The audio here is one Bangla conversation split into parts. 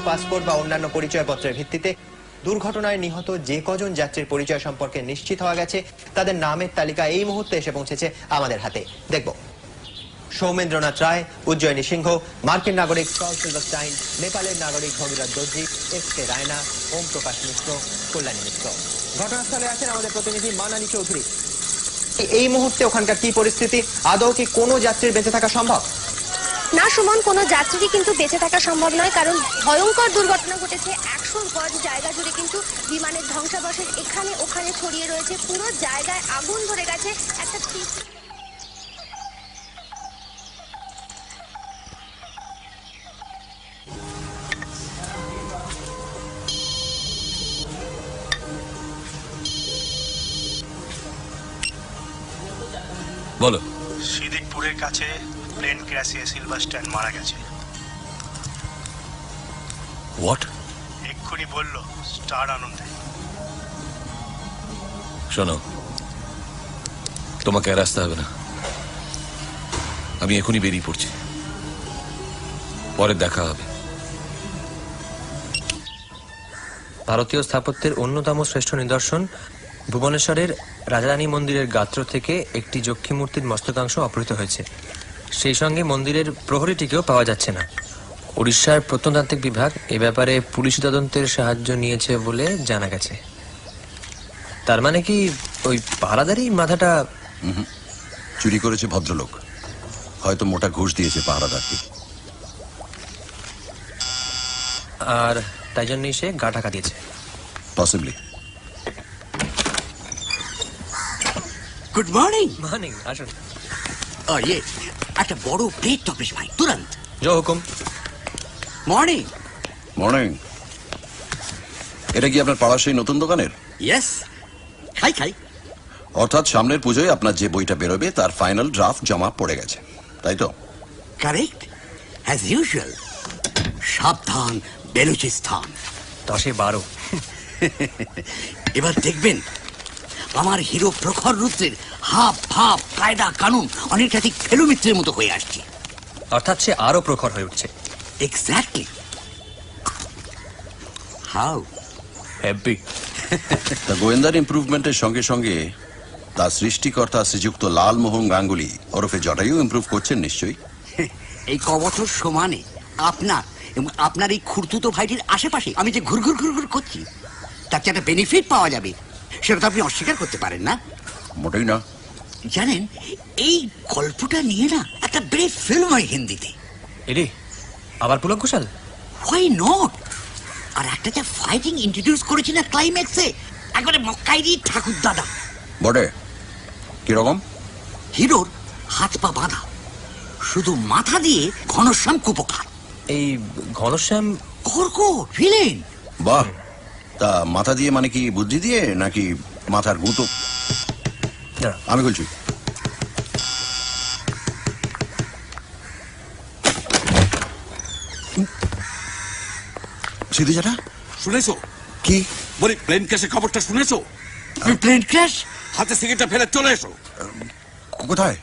পাসপোর্ট বা অন্যান্য পরিচয়পত্রের ভিত্তিতে দুর্ঘটনায় নিহত যে কজন যাত্রীর পরিচয় সম্পর্কে নিশ্চিত হওয়া গেছে তাদের নামের তালিকা এই মুহূর্তে এসে পৌঁছেছে আমাদের হাতে। দেখব সৌমেন্দ্রনাথ রায়, উজ্জয়িনী সিংহ, মার্কিন নাগরিক সল সিলভারস্টাইন, নেপালের নাগরিক ভগীরথ দর্জি, এস.কে রায়না, ওম প্রকাশ মিশ্র, কল্যাণী মিশ্র। ঘটনাস্থলে আছেন আমাদের প্রতিনিধি মানালি চৌধুরী। এই মুহূর্তে ওখানকার কি পরিস্থিতি? আদৌ কি কোনো যাত্রীর বেঁচে থাকা সম্ভব? না সুমন, কোনো যাত্রী কিন্তু বেঁচে থাকা সম্ভব নয়, কারণ ভয়ঙ্কর দুর্ঘটনা ঘটেছে। 100 গজ জায়গা জুড়ে কিন্তু বিমানের ধ্বংসাবশেষ এখানে ওখানে ছড়িয়ে রয়েছে। পুরো জায়গায় আগুন ধরে গেছে। একটা বলো। সিদ্দিকপুরের কাছে প্লেন ক্র্যাশে সিলভারস্টাইন মারা গেছে। হোয়াট? এক্ষুনি বললো স্টার আনন্দে। শোনো, তোমাকে আর আসতে হবে না, আমি এখনই বেরিয়ে পড়ছি, পরে দেখা হবে। ভারতীয় স্থাপত্যের অন্যতম শ্রেষ্ঠ নিদর্শন ভুবনেশ্বরের রাজারানী মন্দিরের গাত্র থেকে একটি যক্ষী মূর্তির মস্তকাংশ অপহৃত হয়েছে। সেই সঙ্গে মন্দিরের প্রহরীটিকেও পাওয়া যাচ্ছে না। উড়িষ্যার প্রত্নতাত্ত্বিক বিভাগ এ ব্যাপারে পুলিশি তদন্তের সাহায্য নিয়েছে বলে জানা গেছে। তার মানে কি ওই পাহারাদারই মাথাটা? চুরি করেছে ভদ্রলোক, হয়তো মোটা ঘুষ দিয়েছে পাহারাদারকে, আর তাই জন্যই সে গা ঢাকা দিয়েছে। পসিবলি। Good morning. মর্নিং, আসুন। ইয়ে একটা বড় প্লেট টপিস ভাই, তুরন্ত। জয় হুকুম। মর্নিং। মর্নিং। এটা কি আপনার পাড়ার সেই নতুন দোকানের? ইয়েস, খাই খাই। অর্থাৎ সামনের পুজোয় আপনার যে বইটা বেরোবে তার ফাইনাল ড্রাফট জমা পড়ে গেছে, তাই তো? Correct, as usual. সাবধান বেলুচিস্তান। 10-12। এবার দেখবেন আমার হিরো প্রখর রুদ্রের হাব ভাব কায়দা কানুন অনেকাধিক ফেলুমিত্রের মতো হয়ে আসছে। অর্থাৎ সে আরো প্রখর হয়ে উঠছে। এক্স্যাক্টলি। How happy. তা গোয়েন্দার ইমপ্রুভমেন্টের সঙ্গে সঙ্গে তার সৃষ্টিকর্তা শ্রীযুক্ত লালমোহন গাঙ্গুলি ওরফে জটায়ু ইমপ্রুভ করছেন নিশ্চয়ই। এই কবছর সমানে আপনার এবং আপনার এই খুঁড়তুতো ভাইটির আশেপাশে আমি যে ঘুরঘুর ঘুরঘুর করছি তার যে একটা বেনিফিট পাওয়া যাবে সেটা তো আপনি অস্বীকার করতে পারেন না। মোটেই না। জানেন, এই গল্পটা নিয়ে না একটা ব্রেক ফিল্ম হয় হিন্দিতে। এরে আবার পুলক ঘোষাল? Why not. আর একটা যা ফাইটিং ইন্ট্রোডিউস করেছে না ক্লাইম্যাক্সে, একবারে মক্কাইরি ঠাকুর দাদা। বটে, কিরকম? হিরোর হাত পা বাঁধা, শুধু মাথা দিয়ে ঘনশ্যাম কুপকার। এই ঘনশ্যাম কর্ক ভিলেন। বাহ, তা মাথা দিয়ে মানে কি বুদ্ধি দিয়ে নাকি মাথার গুঁতো? আমি বলছি সিদ্ধি জানা শুনেছো কি? বলি প্লেন ক্র্যাশের খবরটা শুনেছো? Plane crash? হাতে সিগারেটটা ফেলে চলে এসো। কোথায়?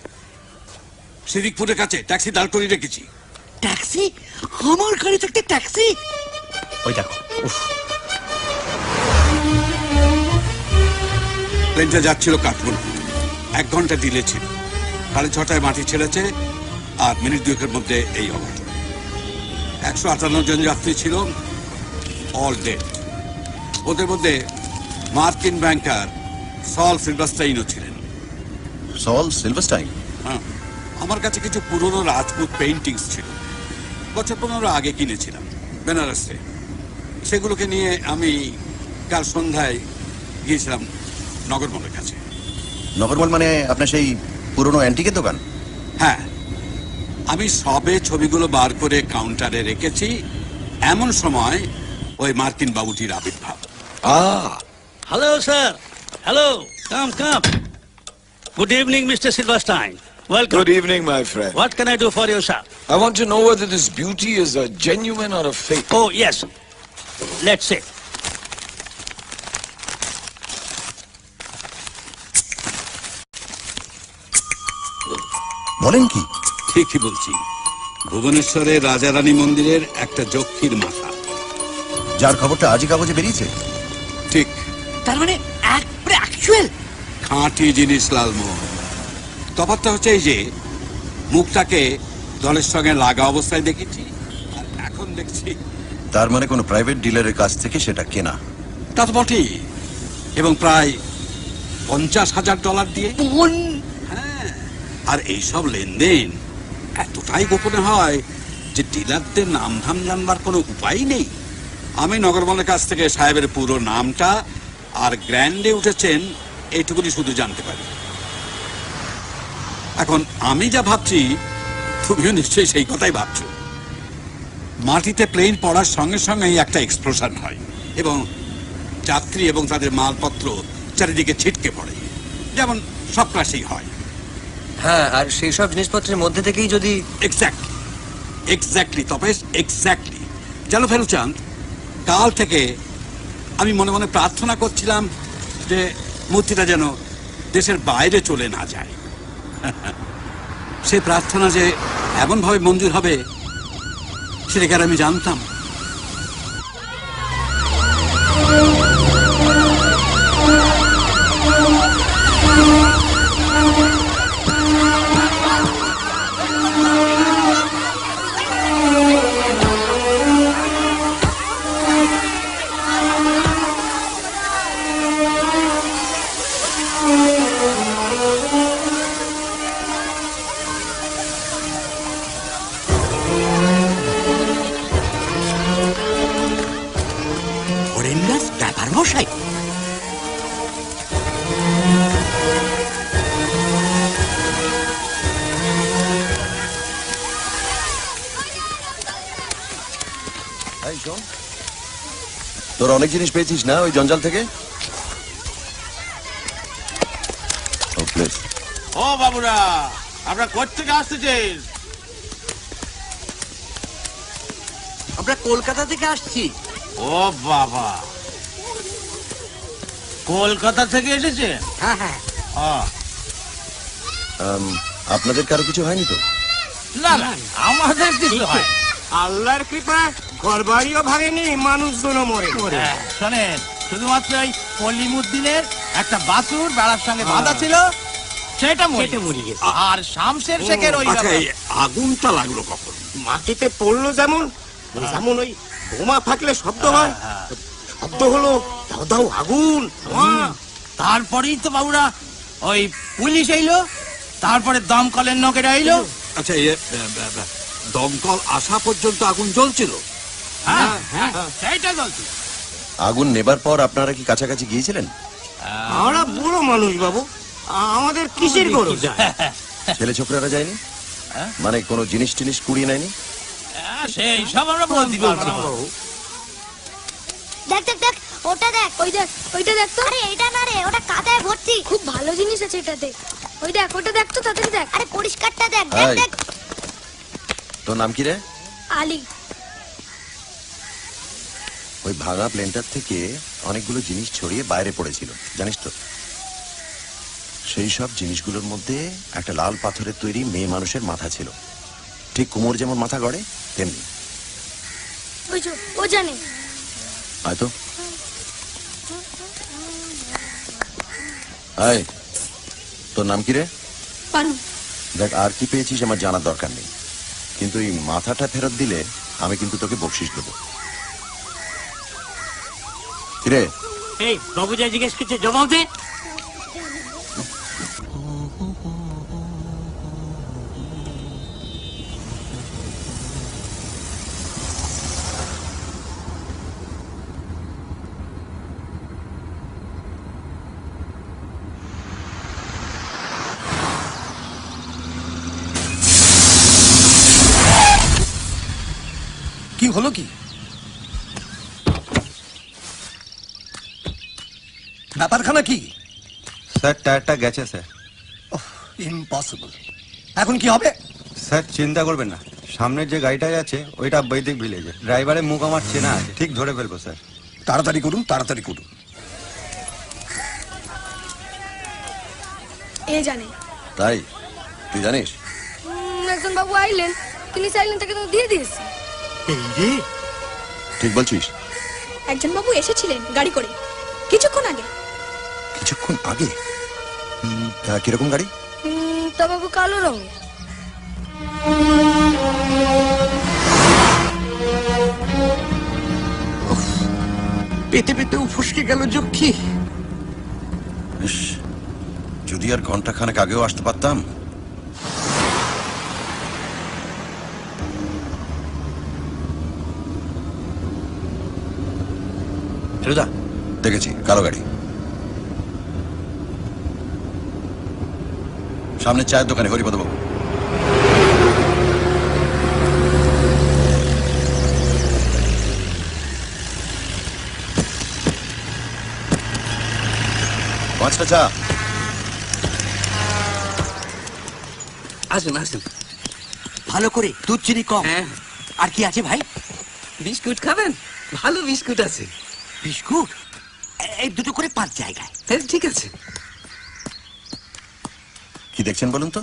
সিদ্দিকপুরের কাছে ট্যাক্সি দাঁড় করিয়ে রেখেছি। ট্যাক্সি? আমার গাড়ি থাকতে ট্যাক্সি? ওই দেখো। প্লেনটা যাচ্ছিল কাঠমান্ডু, 1 ঘন্টা ডিলে ছিল। 6:30 মাটি ছেড়েছে, আর মিনিট 2 মধ্যে এই অঘটন। 158 জন যাত্রী ছিল, অল ডেড। ওদের মধ্যে মার্কিন ব্যাংকার সল সিলভারস্টাইনও ছিলেন। সল সিলভারস্টাইন? হ্যাঁ, আমার কাছে কিছু পুরনো রাজপুত পেইন্টিংস ছিল, বছর 15 আগে কিনেছিলাম বেনারসে। সেগুলোকে নিয়ে আমি কাল সন্ধ্যায় গিয়েছিলাম নগরমলের কাছে। নগরমল মানে আপনার সেই পুরনো অ্যান্টিকের দোকান? হ্যাঁ, আমি সবে ছবিগুলো বার করে কাউন্টারে রেখেছি, এমন সময় ওই মার্কিন বাবুটির আবির্ভাব। Hello, sir. Hello. Come. Good evening, Mr. Silverstein. Welcome. Good evening, my friend. What can I do for you, sir? I want to know whether this beauty is a genuine or a fake. Oh, yes. Let's see. বলেন কি? ঠিকই বলছি। ভুবনেশ্বরের রাজারানী মন্দিরের একটা যক্ষীর মাথা, যার খবরটা আজই কাগজে বেরিয়েছে। ঠিক, তার মানে একবারে অ্যাকচুয়াল। খাঁটি জিনিস লালমোহন। তফাৎটা হচ্ছে এই যে মুখটাকে দলের সঙ্গে লাগা অবস্থায় দেখেছি, আর এখন দেখছি। তার মানে কোনো প্রাইভেট ডিলারের কাছ থেকে সেটা কেনা। তা তো বটেই, এবং প্রায় $50,000 দিয়ে। হ্যাঁ, আর এইসব লেনদেন এতটাই গোপনে হয় যে ডিলারদের নাম ধাম জানবার কোনো উপায় নেই। আমি নগরমলের কাছ থেকে সাহেবের পুরো নামটা আর গ্র্যান্ডে উঠেছেন এইটুকুনি শুধু জানতে পারি। এখন আমি যা ভাবছি তুমিও নিশ্চয়ই সেই কথাই ভাবছো। মাটিতে প্লেন পড়ার সঙ্গে সঙ্গেই একটা এক্সপ্লোশন হয় এবং যাত্রী এবং তাদের মালপত্র চারিদিকে ছিটকে পড়ে, যেমন সব ক্রাশেই হয়। হ্যাঁ, আর সেই সব জিনিসপত্রের মধ্যে থেকেই যদি এক্স্যাক্টলি তপেশ, এক্স্যাক্টলি। জানো ফেলুচাঁদ, কাল থেকে আমি মনে মনে প্রার্থনা করছিলাম যে মূর্তিটা যেন দেশের বাইরে চলে না যায়। সেই প্রার্থনা যে এমনভাবে মঞ্জুর হবে সেটা কি আর আমি জানতাম? হরেন্দাস ব্যাপার মশাই, এই শোন, তোর অনেক জিনিস পেয়েছিস না ওই জঞ্জাল থেকে? ও প্লিজ। ও বাবুরা, আমরা কোত্থেকে আসতেছেন? আমরা কলকাতা থেকে আসছি। ও বাবা, কলকাতা থেকে এসেছে? হ্যাঁ হ্যাঁ। আপনাদের কারো কিছু হয়নি তো? না না, আমাদের কিছু হয়। আল্লাহর কৃপায় ঘর বাড়িও ভাঙেনি, মানুষগুলো মরে। শোনেন, শুধুমাত্র এই কলিমুদ্দিনের একটা বাছুর বেড়ার সঙ্গে বাঁধা ছিল, সেটা মরে গেছে। আর শামশের শেখের ওই আচ্ছা, এই আগুনটা লাগলো কখন? মাটিতে পড়লো যেমন যেমন ওই বোমা ফাটলে শব্দ হয়, শব্দ হলো দাও দাও আগুন। তারপরেই তো বাবুরা ওই পুলিশ এলো, তারপরে দমকলের লোকেরা এলো। আচ্ছা, দমকল আসা পর্যন্ত আগুন জ্বলছিল? সেইটা চলছে। আগুন নেবার পর আপনারা কি কাছাকাছি গিয়েছিলেন? আমরা বুড়ো মানুষ বাবু, আমাদের কিসের গরু? ছেলে ছোকরারা যায়নি? মানে কোনো জিনিস টিনিস কুড়িয়ে নেয়নি? সেই সব আমরা বলতে পারবো না বাবু। দেখ দেখ দেখ, ওটা দেখ, ওইটা দেখ তো। আরে এটা না রে, ওটা কাদায় ভর্তি। খুব ভালো জিনিস আছে এটা, দেখ। ওই দেখ, ওটা দেখ তো, তাড়াতাড়ি দেখ। আরে পরিষ্কারটা দেখ, দেখ এই, দেখ। তোর নাম কি রে? আলী। ওই ভাঙা প্লেনটার থেকে অনেকগুলো জিনিস ছড়িয়ে বাইরে পড়েছিল, জানিস তো? সেই সব জিনিসগুলোর মধ্যে একটা লাল পাথরের তৈরি মেয়ে মানুষের মাথা ছিল, ঠিক কুমোর যেমন মাথা গড়ে তেমনি। ওই যে, ও জানে। হয়তো। এই, তোর নাম কি রে? পানু। দেখ, আর কি পেয়েছিস আমার জানার দরকার নেই, কিন্তু এই মাথাটা ফেরত দিলে আমি কিন্তু তোকে বকশিশ দেবো। কিরে? এই বাবু যা জিজ্ঞেস করছে জবাব দে। কি হলো কি? ব্যাপারখানা কি? স্যার, টায়ারটা গেছে স্যার। ইম্পসিবল। এখন কি হবে? স্যার চিন্তা করবেন না, সামনের যে গাড়িটা আছে ওইটা বৈদিক ভিলেজে। ড্রাইভারের মুখ আমার চেনা আছে, ঠিক ধরে ফেলবো স্যার। তাড়াতাড়ি করুন, তাড়াতাড়ি করুন। এ জানে। তাই তুই জানিস? একজন বাবু আইলেন, তিনি চাইলেন, তাকে তো দিয়ে দিয়েছি। ঠিক বলছিস? একজন বাবু এসেছিলেন গাড়ি করে কিছুক্ষণ আগে। কিছুক্ষণ আগে? কিরকম গাড়ি? তা বাবু কালো রঙ। পেতে পেতেও ফসকে গেল যক্ষী। ইস, যদি আর ঘন্টা খানেক আগেও আসতে পারতাম। ফেলুদা, দেখেছি কালো গাড়ি সামনে চায়ের দোকানে। হরিপদ বাবু, পাঁচটা চা। আসুন আসুন, ভালো করে, দুধ চিনি কম। আর কি আছে ভাই? বিস্কুট খাবেন? ভালো বিস্কুট আছে। বিস্কুট এই দুটো করে 5 জায়গায়। হ্যাঁ ঠিক আছে। কি দেখছেন বলুন তো?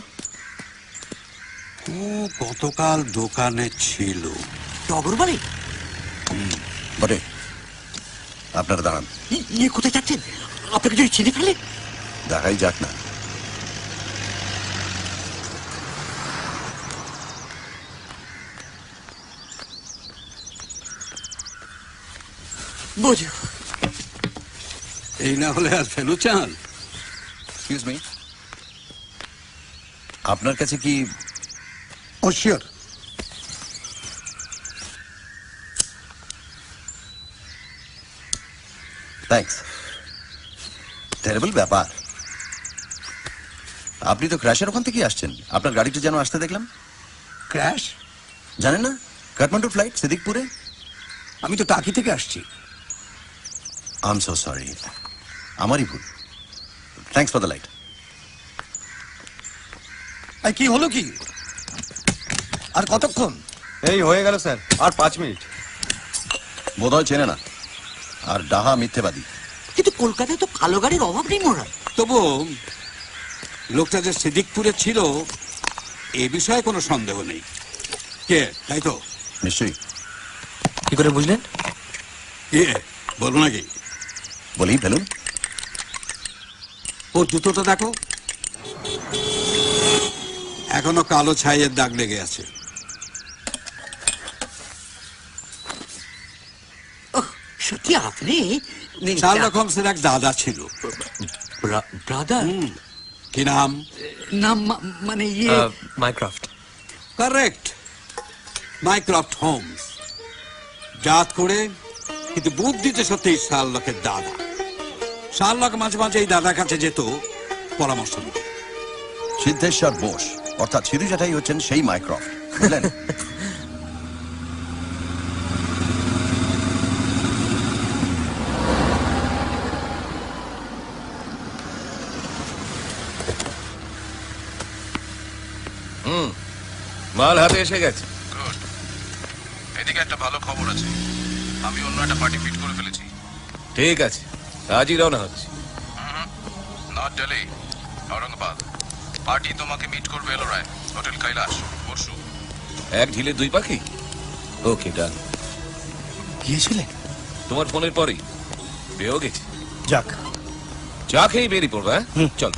ও গতকাল দোকানে ছিল। টগর বলে? বটে। আপনারা দাঁড়ান। ইয়ে কোথায় যাচ্ছেন? আপনাকে যদি চিনে ফেলে? দেখাই যাক না। বোঝো, এই না হলে আর ফেলু চান? এক্সকিউজ মি, আপনার কাছে কি? ও শিওর। থ্যাঙ্কস। টেরিবল ব্যাপার। আপনি তো ক্র্যাশের ওখান থেকে আসছেন। আপনার গাড়িটা যেন আসতে দেখলাম। ক্র্যাশ? জানেন না, কাঠমান্ডু ফ্লাইট সিদ্দিকপুরে। আমি তো টাকি থেকে আসছি। আই এম সো সরি, আমারই ভুল। Thanks for the light. কি হলো কি? আর কতক্ষণ? এই হয়ে গেল স্যার, আর 5 মিনিট। বোধহয় চেনে না, আর ডাহা মিথ্যেবাদী। কিন্তু কলকাতায় তো কালো গাড়ির অভাব নেই মোরা। তবু লোকটা যে সিদ্দিকপুরে ছিল এ বিষয়ে কোনো সন্দেহ নেই। কে, তাই তো? নিশ্চয়ই। কি করে বুঝলেন? কে বলো নাকি? বলি ফেলুন। ওর জুতোটা দেখো, এখনো কালো ছাইয়ের দাগ লেগে আছে। সত্যি আপনি? শার্লক হোমসের এক দাদা ছিল। ব্রাদার? কি নাম? নাম মানে ইয়ে মাইক্রফট। Correct, Mycroft Holmes. জাত করে কিন্তু বুদ্ধিতে সত্যি শার্লকের দাদা। শার্লক মাঝে মাঝে এই দাদার কাছে যেত পরামর্শ নিতে। সিদ্ধেশ্বর বোস অর্থাৎ সিধু জ্যাঠাই হচ্ছেন সেই মাইক্রফট, বুঝলেন? মাল হাতে এসে গেছে। গুড। এদিকে একটা ভালো খবর আছে, আমি অন্য একটা পার্টি ফিট করে ফেলেছি। ঠিক আছে, আজই রওনা হচ্ছে। নট দিল্লি, ঔরঙ্গাবাদ। পার্টি তোমাকে মিট করবে এলোরায়, হোটেল কৈলাস, পরশু। এক ঢিলে 2 পাখি। ওকে ডান। গিয়েছিলেন? তোমার ফোনের পরেই পেয়েও গেছি। যাক, চা খেয়েই বেরিয়ে পড়বে। হ্যাঁ চল।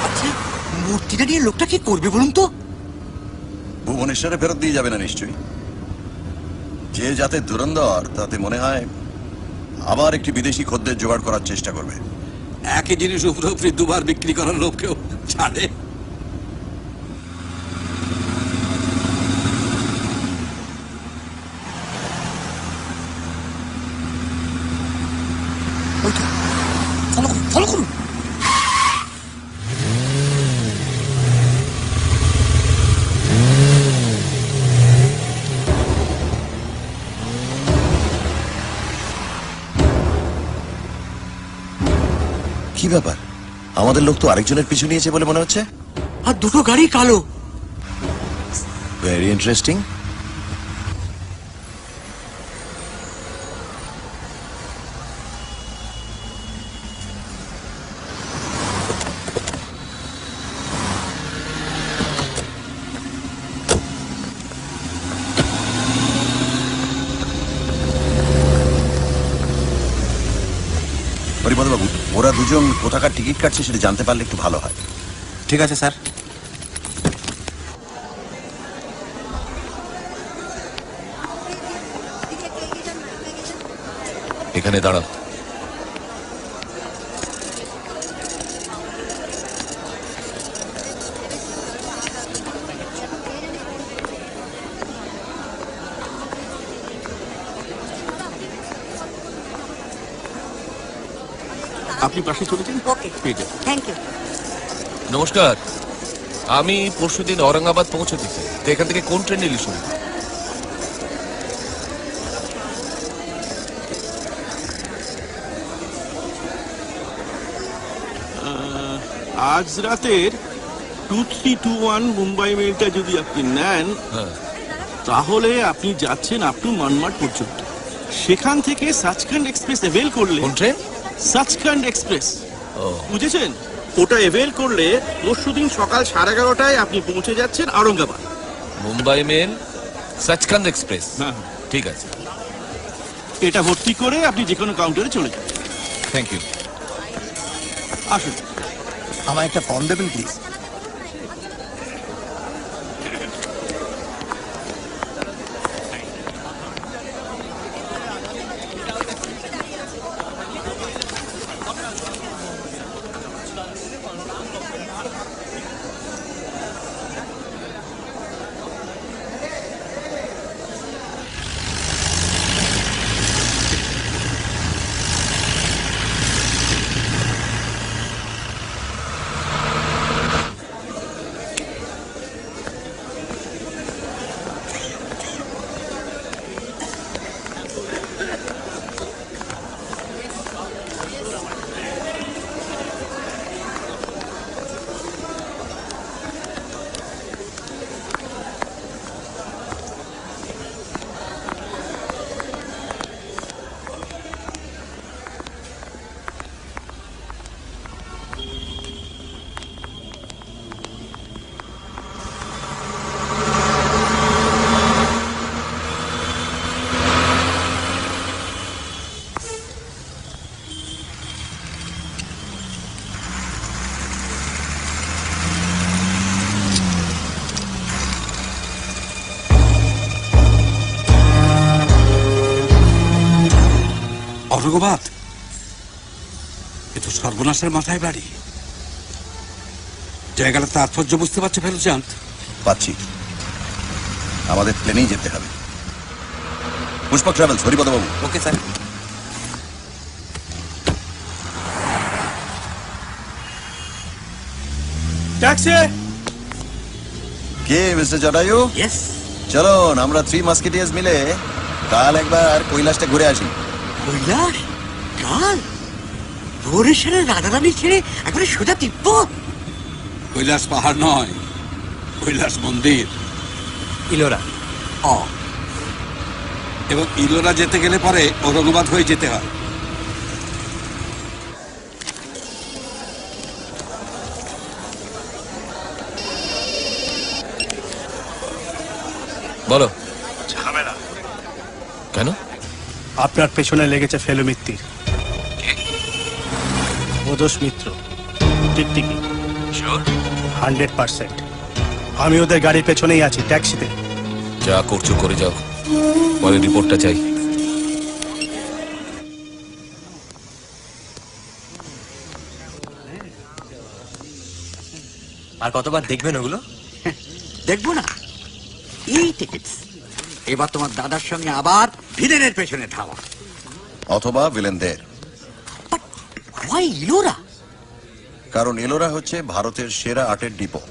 আচ্ছা, মূর্তিটা নিয়ে লোকটা কি করবে বলুন তো? ভুবনেশ্বরে ফেরত দিয়ে যাবে না নিশ্চয়ই। যে যাতে ধুরন্ধর, তাতে মনে হয় আবার একটি বিদেশি খদ্দের জোগাড় করার চেষ্টা করবে। একই জিনিস উপরে উপরে 2 বার বিক্রি করার লোককেও ছাড়ে। ফলো করুন। কি ব্যাপার, আমাদের লোক তো আরেকজনের পিছু নিয়েছে বলে মনে হচ্ছে। আর দুটো গাড়ি কালো। Very interesting. হরিপদবাবু, ওরা দুজন কোথাকার টিকিট কাটছে সেটা জানতে পারলে একটু ভালো হয়। ঠিক আছে স্যার। এখানে দাঁড়াও। আপনি পাশে চলেছেন। ওকে, থ্যাংক ইউ। নমস্কার, আমি পরশুদিন ঔরঙ্গাবাদ পৌঁছতে চাই, তো এখান থেকে কোন ট্রেন নিলি শুনি? আজ রাতের 2321 মুম্বাই মেলটা যদি আপনি নেন, তাহলে আপনি যাচ্ছেন আপ টু মানমাড পর্যন্ত। সেখান থেকে সাচখন্ড এক্সপ্রেস এভেল করলে, কোন ট্রেন? সাচখন্ড এক্সপ্রেস, বুঝেছেন? ওটা এভেল করলে পরশুদিন সকাল 11:30টায় আপনি পৌঁছে যাচ্ছেন ঔরঙ্গাবাদ। Mumbai mail, Sachkhand express. ঠিক আছে, এটা ভর্তি করে আপনি যে কোনো কাউন্টারে চলে যান। Thank you. আসুন। আমার একটা ফর্ম দেবেন প্লিজ। ঔরঙ্গাবাদ, এ তো সর্বনাশের মাথায় বাড়ি। জায়গাটা তাৎপর্য বুঝতে পারছে ফেলুচাঁদ? পাচ্ছি। আমাদের প্লেনেই যেতে হবে। পুষ্পক ট্রাভেলস, হরিপদবাবু। Okay sir. ট্যাক্সি। কে মিস্টার জটায়ু? ইয়েস। চলুন আমরা 3 মাস্কেটিয়ার্স মিলে কাল একবার কৈলাসটা ঘুরে আসি। কৈলাস? কাল? ভুবনেশ্বরের রাধারানী ছেড়ে একবারে সোজা তিব্বত? কৈলাস পাহাড় নয়, কৈলাস মন্দির। ইলোরা। এবং ইলোরা যেতে গেলে পরে ঔরঙ্গাবাদ হয়ে যেতে হয়। বলো। ঝামেলা। কেন? আপনার পেছনে লেগেছে ফেলু মিত্তির। ওদোষ মিত্র, টিকটিকি। 100%। আমি ওদের গাড়ির পেছনেই আছি, ট্যাক্সিতে। যা করছো করে যাও, পরে রিপোর্টটা চাই। আর কতবার দেখবেন ওগুলো? দেখবো না, এই টিকিটস। এবার তোমার দাদার সঙ্গে আবার ভিলেনের পেছনে ধাওয়া। অথবা ভিলেনদের। ওয়াই ইলোরা? কারণ এলোরা হচ্ছে ভারতের সেরা আর্টের ডিপো।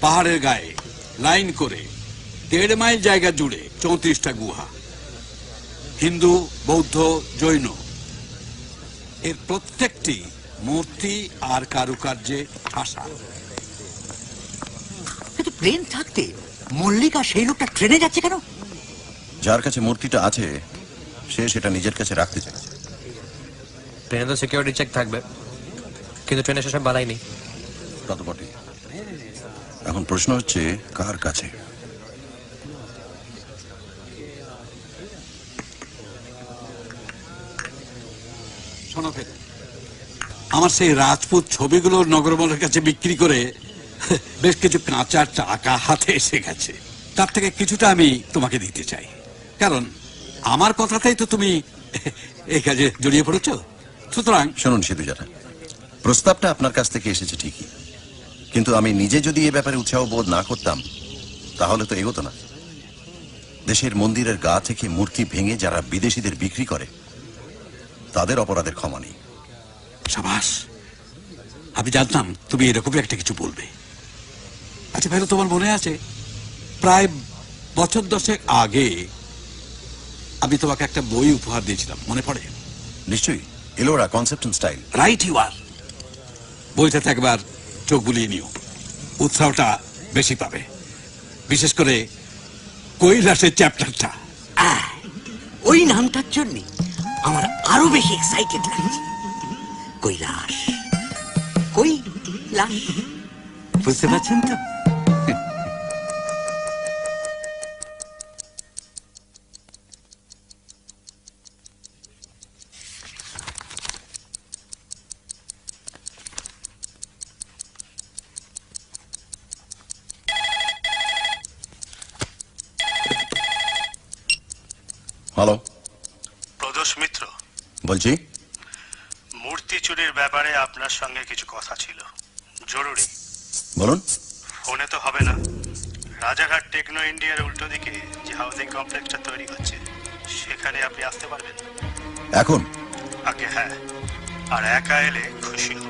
পাহাড়ের গায়ে লাইন করে 1.5 মাইল জায়গা জুড়ে 34টা গুহা, হিন্দু, বৌদ্ধ, জৈন। এর প্রত্যেকটি মূর্তি আর কারুকার্যে ঠাসা। কিন্তু প্লেন থাকতে মল্লিকা সেই লোকটা ট্রেনে যাচ্ছে কেন? যার কাছে মূর্তিটা আছে সে সেটা নিজের কাছে রাখতে চায়। ট্রেনে তো সিকিউরিটি চেক থাকবে, কিন্তু ট্রেনে সেসব বালাই নেই। তা তো বটেই। এখন প্রশ্ন হচ্ছে কার কাছে? শোনো ফের, আমার সেই রাজপুত ছবিগুলো নগরমলের কাছে বিক্রি করে বেশ কিছু কাঁচা টাকা হাতে এসে গেছে। তার থেকে কিছুটা আমি তোমাকে দিতে চাই, কারণ আমার কথাতেই তো তুমি এই কাজে জড়িয়ে পড়েছো। সুতরাং শুনুন সিধুজারা, প্রস্তাবটা আপনার কাছ থেকে এসেছে ঠিকই, কিন্তু আমি নিজে যদি এ ব্যাপারে উৎসাহ বোধ না করতাম তাহলে তো এগোতো না। দেশের মন্দিরের গা থেকে মূর্তি ভেঙে যারা বিদেশিদের বিক্রি করে তাদের অপরাধের ক্ষমা নেই। সাবাস, আমি জানতাম তুমি এরকমই একটা কিছু বলবে। আচ্ছা ভাই, তোমার মনে আছে প্রায় বছর 10 আগে আমি তোমাকে একটা বই উপহার দিয়েছিলাম, মনে পড়ে? নিশ্চয়ই, Ellora concept and style. Right you are. বইটাতে একবার চোখ বুলিয়ে নিও, উৎসাহটা বেশি পাবে, বিশেষ করে কৈলাসের চ্যাপ্টারটা। ওই নামটার জন্য আমার আরো বেশি এক্সাইটেড লাগছে। কৈলাস, কৈলাস, বুঝতে পারছেন তো? হ্যালো, প্রদোষ মিত্র বলছি। মূর্তি চুরির ব্যাপারে আপনার সঙ্গে কিছু কথা ছিল, জরুরি। বলুন। ফোনে তো হবে না। রাজাঘাট টেকনো ইন্ডিয়ার উল্টো দিকে যে হাউজিং কমপ্লেক্সটা তৈরি হচ্ছে সেখানে আপনি আসতে পারবেন এখন? আগে হ্যাঁ, আর একা এলে খুশি হব।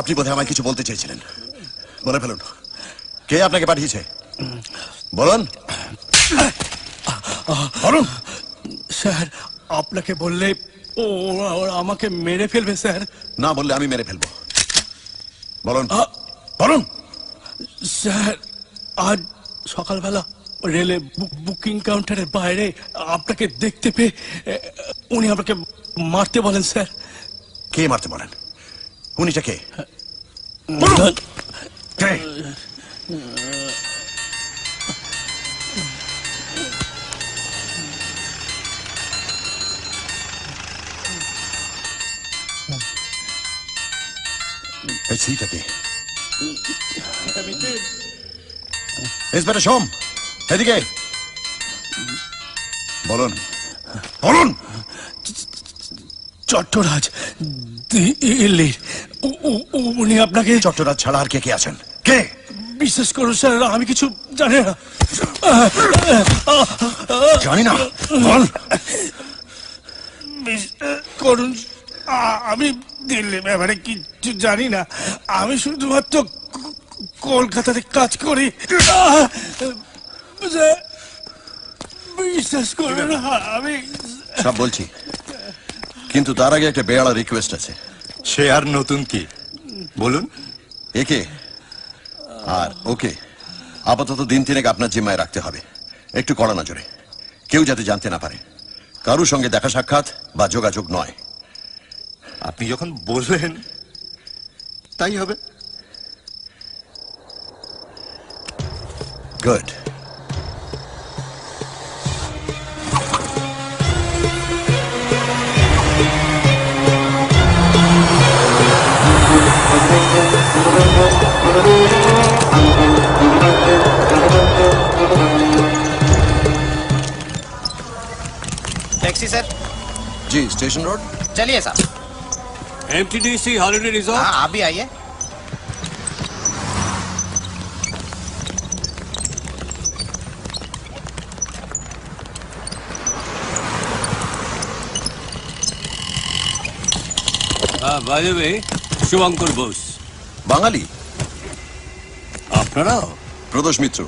আপনি বোধহয় আমায় কিছু বলতে চেয়েছিলেন, বলে ফেলুন। কে আপনাকে পাঠিয়েছে বলুন। বলুন। স্যার, আপনাকে বললে ওরা আমাকে মেরে ফেলবে স্যার। না বললে আমি মেরে ফেলবো। বলুন বলুন। স্যার, আজ সকালবেলা রেলে বুকিং কাউন্টারের বাইরে আপনাকে দেখতে পেয়ে উনি আমাকে মারতে বলেন স্যার। কে মারতে বলেন? উনিটা কে? এই সিটা কে? ইন্সপেক্টর সোম, এদিকে বলুন। বলুন। চট্টরাজ দিল্লির উনি আপনাকে। চট্টরাজ ছাড়া আর কে কে আছেন? কে? বিশ্বাস করুন স্যার, আমি কিছু জানি না। জানি না? বল। বিশ্বাস করুন, আমি দিল্লি ব্যাপারে কিছু জানি না। আমি শুধুমাত্র কলকাতাতে কাজ করি। বিশ্বাস করুন, আমি সব বলছি, কিন্তু তার আগে একটা বেয়ালা রিকোয়েস্ট আছে। সে আর নতুন কি, বলুন। একে আর ওকে আপাতত দিন তিনেক আপনার জিম্মায় রাখতে হবে, একটু কড়া নজরে, কেউ যাতে জানতে না পারে। কারোর সঙ্গে দেখা সাক্ষাৎ বা যোগাযোগ নয়। আপনি যখন বললেন তাই হবে। গুড। Taxi sir. जी, स्टेशन रोड। चलिए सर। MTDC holiday resort. हाँ, आप भी आइए। By the way, Shubhankar Bose. বাঙালি আপনারাও? প্রদোষ মিত্র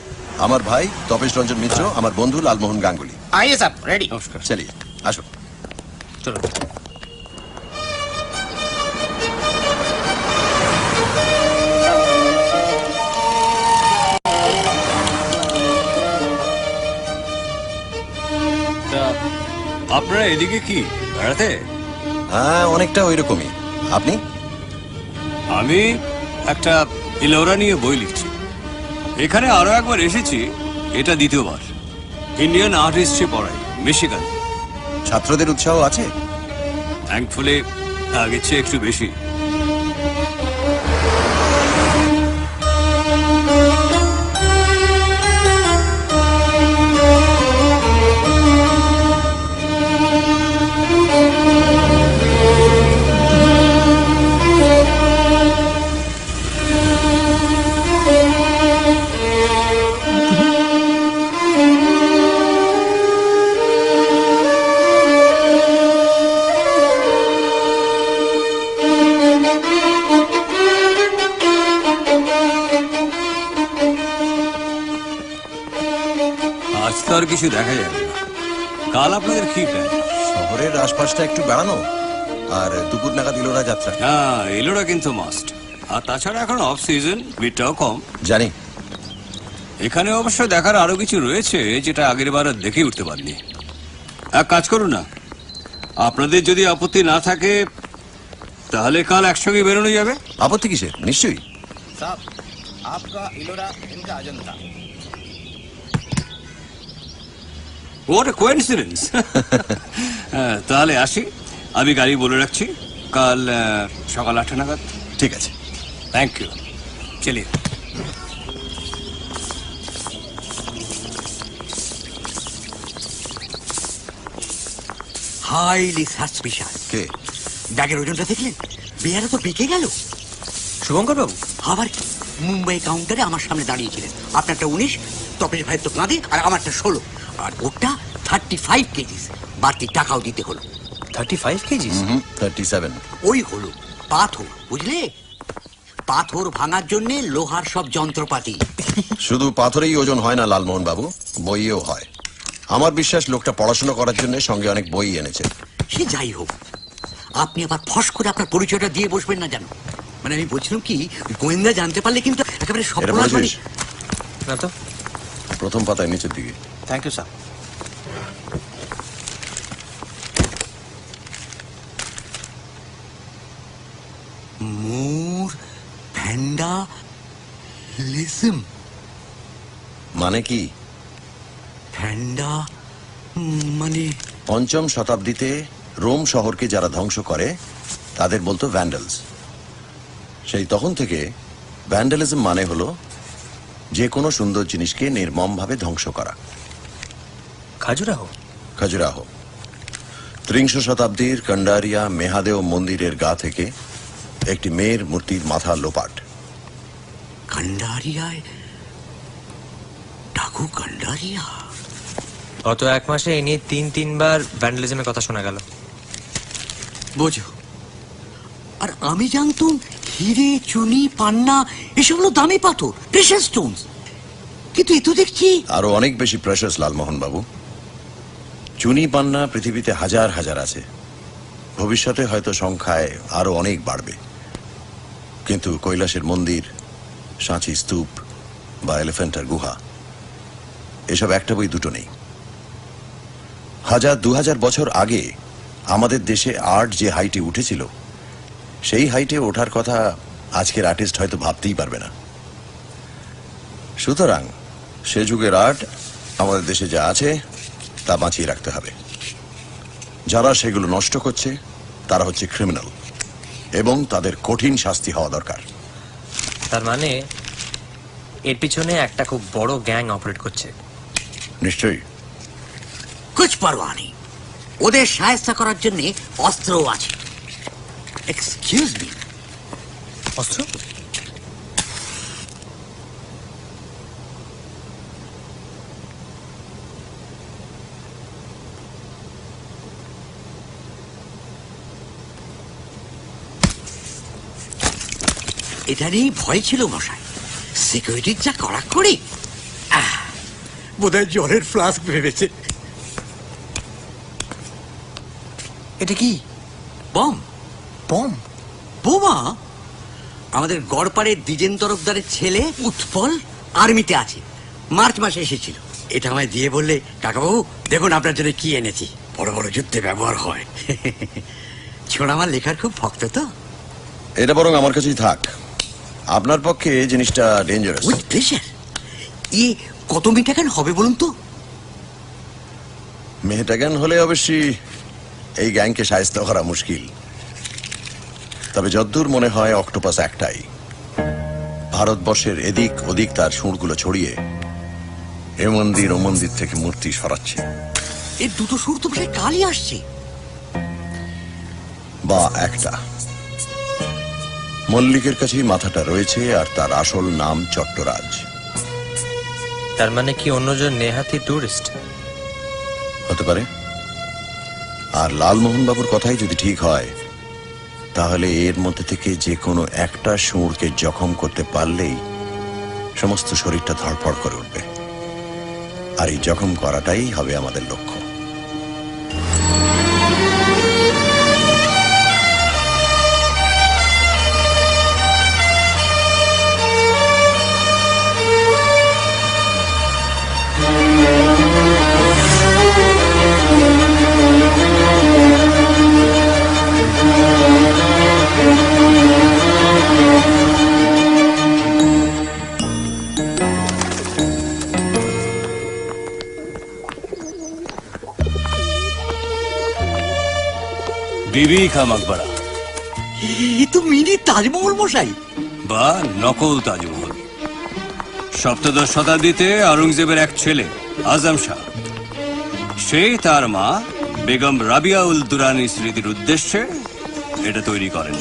আমার ভাই, তপেশ রঞ্জন মিত্র আমার বন্ধু, লালমোহন গাঙ্গুলি। आइए साहब, रेडी। নমস্কার। চলিয়ে আসুন। চলো। আপনারা এদিকে কি বেড়াতে? হ্যাঁ, অনেকটা ওই রকমই। আপনি? আমি একটা ইলোরা নিয়ে বই লিখছি। এখানে আরো একবার এসেছি, এটা দ্বিতীয়বার। ইন্ডিয়ান আর্ট হিস্ট্রি পড়াই মিশিগান। ছাত্রদের উৎসাহ আছে? থ্যাঙ্কফুলি আগের চেয়ে একটু বেশি। আজ তো আর কিছু দেখা যাবে না। কাল আপনাদের কি প্ল্যান? শহরের আশপাশটা একটু বেড়ানো, আর দুপুর নাগাদ ইলোরা যাত্রা। হ্যাঁ, এলোরা কিন্তু মাস্ট। আর তাছাড়া এখন অফ সিজন, ভিড়টাও কম। জানি। এখানে অবশ্য দেখার আরো কিছু রয়েছে যেটা আগের বার আর দেখে উঠতে পারিনি। এক কাজ করুন না, আপনাদের যদি আপত্তি না থাকে তাহলে কাল একসঙ্গে বেরোনো যাবে। আপত্তি কিসের? নিশ্চয়ই। साहब, आपका इलोरा, इनका अजंता। What a coincidence! তাহলে আসি, আমি গাড়ি বলে রাখছি কাল সকাল 8টা নাগাদ। ঠিক আছে, থ্যাংক ইউ। চলিয়ে। Highly suspicious. কে? ব্যাগের ওজনটা দেখলেন? বেয়ারা তো বেঁকে গেল। শুভঙ্কর বাবু? আবার কি, মুম্বাই কাউন্টারে আমার সামনে দাঁড়িয়েছিলেন। আপনারটা 19, তপেশ ভাইয়ের তো কাঁদে, আর আমারটা 16, আর ওটা 35 কেজিস। বাড়তি টাকাও দিতে হলো। 35 কেজি? 37। ওই হলো পাথর, বুঝলে? পাথর ভাঙার জন্য লোহার সব যন্ত্রপাতি। শুধু পাথরেই ওজন হয় না লালমোহন বাবু, বইয়েও হয়। আমার বিশ্বাস লোকটা পড়াশোনা করার জন্য সঙ্গে অনেক বই এনেছে। সে যাই হোক, আপনি আবার ফস করে আপনার পরিচয়টা দিয়ে বসবেন না জানো। মানে আমি বলছিলাম কি, গোয়েন্দা জানতে পারলে কিন্তু একেবারে সব না তো। প্রথম পাতায় নিচের দিকে। थैंक यू साहब। মোর ভ্যান্ডা ভ্যান্ডালিজম মানে কি? ভ্যান্ডা মানে ৫ম শতাব্দীতে রোম শহরকে যারা ধ্বংস করে তাদের বলতো ভ্যান্ডালস। সেই তখন থেকে ভ্যান্ডালিজম মানে হলো যে কোনো সুন্দর জিনিসকে নির্মমভাবে ধ্বংস করা। খাজুরাহো ৩০ শতাব্দীর কন্ডারিয়া মেহাদেও মন্দিরের গা থেকে একটি মেয়ের মূর্তির মাথা লোপাট। কান্ডারিয়ায় ডাকু কান্ডারিয়া। গত ১ মাসে এ নিয়ে ৩বার ভ্যান্ডালিজমের কথা শোনা গেল। বোঝো, আর আমি জানতাম হিরে, চুনি, পান্না এসব হলো দামি পাথর, প্রেশাস স্টোনস। কিন্তু এ তো দেখছি আরো অনেক বেশি প্রেশাস, লালমোহন বাবু। চুনি পান্না পৃথিবীতে হাজার হাজার আছে, ভবিষ্যতে হয়তো সংখ্যায় আরো অনেক বাড়বে। কিন্তু কৈলাসের মন্দির, সাঁচি স্তূপ বা এলিফ্যান্টার গুহা, এসব একটা বই দুটো নেই। ১০০০-২০০০ বছর আগে আমাদের দেশে আর্ট যে হাইটে উঠেছিল, সেই হাইটে ওঠার কথা আজকের আর্টিস্ট হয়তো ভাবতেই পারবে না। সুতরাং সে যুগের আর্ট আমাদের দেশে যা আছে তা বাঁচিয়ে রাখতে হবে। যারা সেগুলো নষ্ট করছে তারা হচ্ছে ক্রিমিনাল, এবং তাদের কঠিন শাস্তি হওয়া দরকার। তার মানে এর পিছনে একটা খুব বড় গ্যাং অপারেট করছে। নিশ্চয়ই। কুছ পারোয়া নেই, ওদের সাহায্য করার জন্য অস্ত্রও আছে। Excuse me. অস্ত্র? এটা নিয়েই ভয় ছিল মশাই, সিকিউরিটির যা কড়াকড়ি। বোধহয় জলের ফ্লাস্ক ভেবেছে। এটা কি? বম। বম? বোমা? আমাদের গড়পাড়ের দ্বিজেন তরফদারের ছেলে উৎপল আর্মিতে আছে, মার্চ মাসে এসেছিল। এটা আমায় দিয়ে বললে, কাকাবাবু দেখুন আপনার জন্য কি এনেছি, বড় বড় যুদ্ধে ব্যবহার হয়। ছোড়া আমার লেখার খুব ভক্ত তো। এটা বরং আমার কাছেই থাক, আপনার পক্ষে জিনিসটা ডেঞ্জারাস। With pleasure. কত মিটাগান হবে বলুন তো? মেহটাগান হলে অবশ্যই এই গ্যাংকে সাহায্য করা মুশকিল। তবে যদ্দূর মনে হয় অক্টোপাস একটাই, ভারতবর্ষের এদিক ওদিক তার সুরগুলো ছড়িয়ে এ মন্দির ও মন্দির থেকে মূর্তি সরাচ্ছে। এর দুটো সুর তো সে কালই আসছে। বা একটা। মল্লিকের কাছেই মাথাটা রয়েছে, আর তার আসল নাম চট্টরাজ। তার মানে কি অন্যজন নেহাতি টুরিস্ট? হতে পারে। আর লালমোহন বাবুর কথাই যদি ঠিক হয়, তাহলে এর মধ্যে থেকে যে কোনো একটা সুরকে জখম করতে পারলেই সমস্ত শরীরটা ধড়ফড় করে উঠবে। আর এই জখম করাটাই হবে আমাদের লক্ষ্য। বিবি কা মকবরা। এ তো মিনি তাজমহল মশাই। বা নকল তাজমহল। সপ্তদশ শতাব্দীতে আওরঙ্গজেবের এক ছেলে আজম শাহ, সে তার মা বেগম রাবিয়া উল দুরানি স্মৃতির উদ্দেশ্যে এটা তৈরি করেন।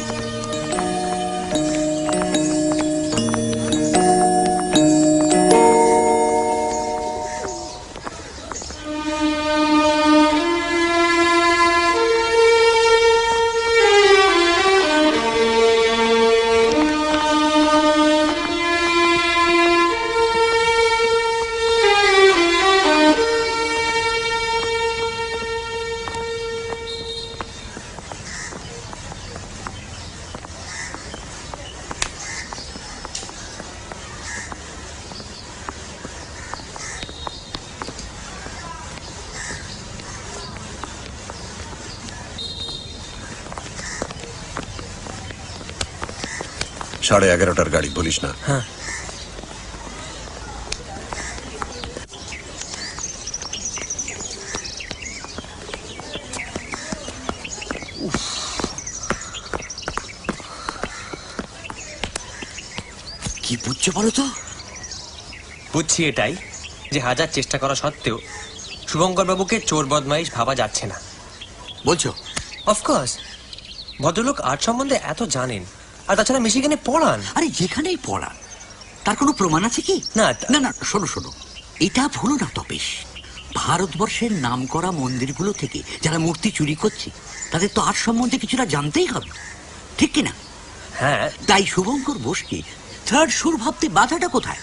সাড়ে 11টার গাড়ি, বলিস না? হ্যাঁ। কি বুঝছো বলো তো? বুঝছি এটাই যে হাজার চেষ্টা করা সত্ত্বেও শুভঙ্কর বাবুকে চোর বদমাইশ ভাবা যাচ্ছে না। বলছো? অফকোর্স, ভদ্রলোক আর্ট সম্বন্ধে এত জানেন, আর তাছাড়া মিশিগানে পড়ান। আরে যেখানেই পড়ান, তার কোনো প্রমাণ আছে কি? না না না, শোনো শোনো, এটা ভুলো না তপেশ। ভারতবর্ষের নামকরা মন্দিরগুলো থেকে যারা মূর্তি চুরি করছে তাদের তো আর্ট সম্বন্ধে কিছুটা জানতেই হবে, ঠিক কিনা? হ্যাঁ। তাই শুভঙ্কর বোসকে থার্ড সুর ভাবতে বাধাটা কোথায়?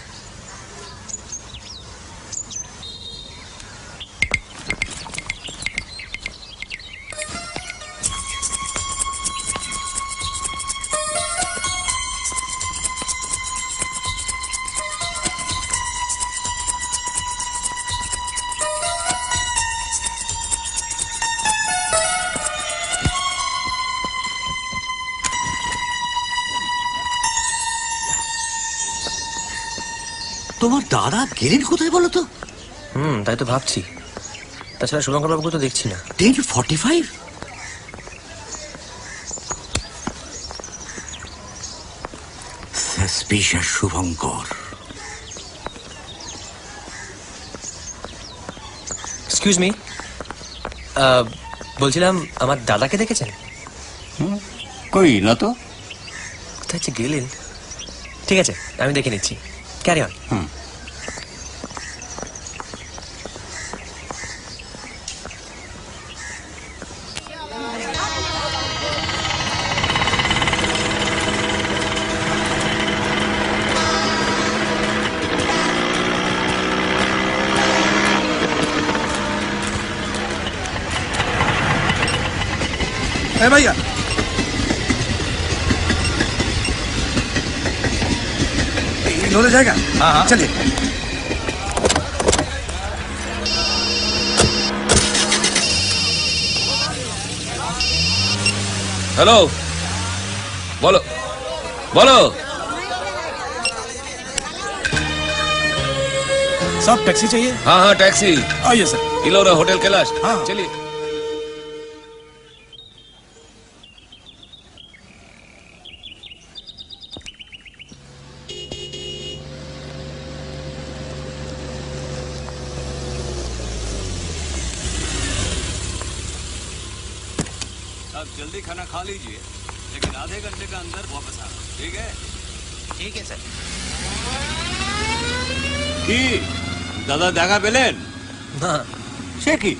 তোমার দাদা গেলেন কোথায় বলো তো? তাই তো ভাবছি। তাছাড়া শুভঙ্কর বাবুকে তো দেখছি না। 10:45? সাসপিশিয়াস শুভঙ্কর। এক্সকিউজ মি, বলছিলাম আমার দাদাকে দেখেছেন? কই না তো। কোথায় যে গেলেন? ঠিক আছে, আমি দেখে নিচ্ছি। Carry on. ए भैया, लोले जाएगा? हाँ चलिए। हेलो, बोलो बोलो। सब टैक्सी चाहिए? हाँ हाँ टैक्सी। आइए सर। इलोरा होटल कैलाश। हाँ चलिए। अब जल्दी खाना खा लीजिए, लेकिन आधे घंटे के अंदर वापस आना, ठीक है? ঠিক আছে স্যার। কি দাদা দেখা পেলেন? না। সে কি?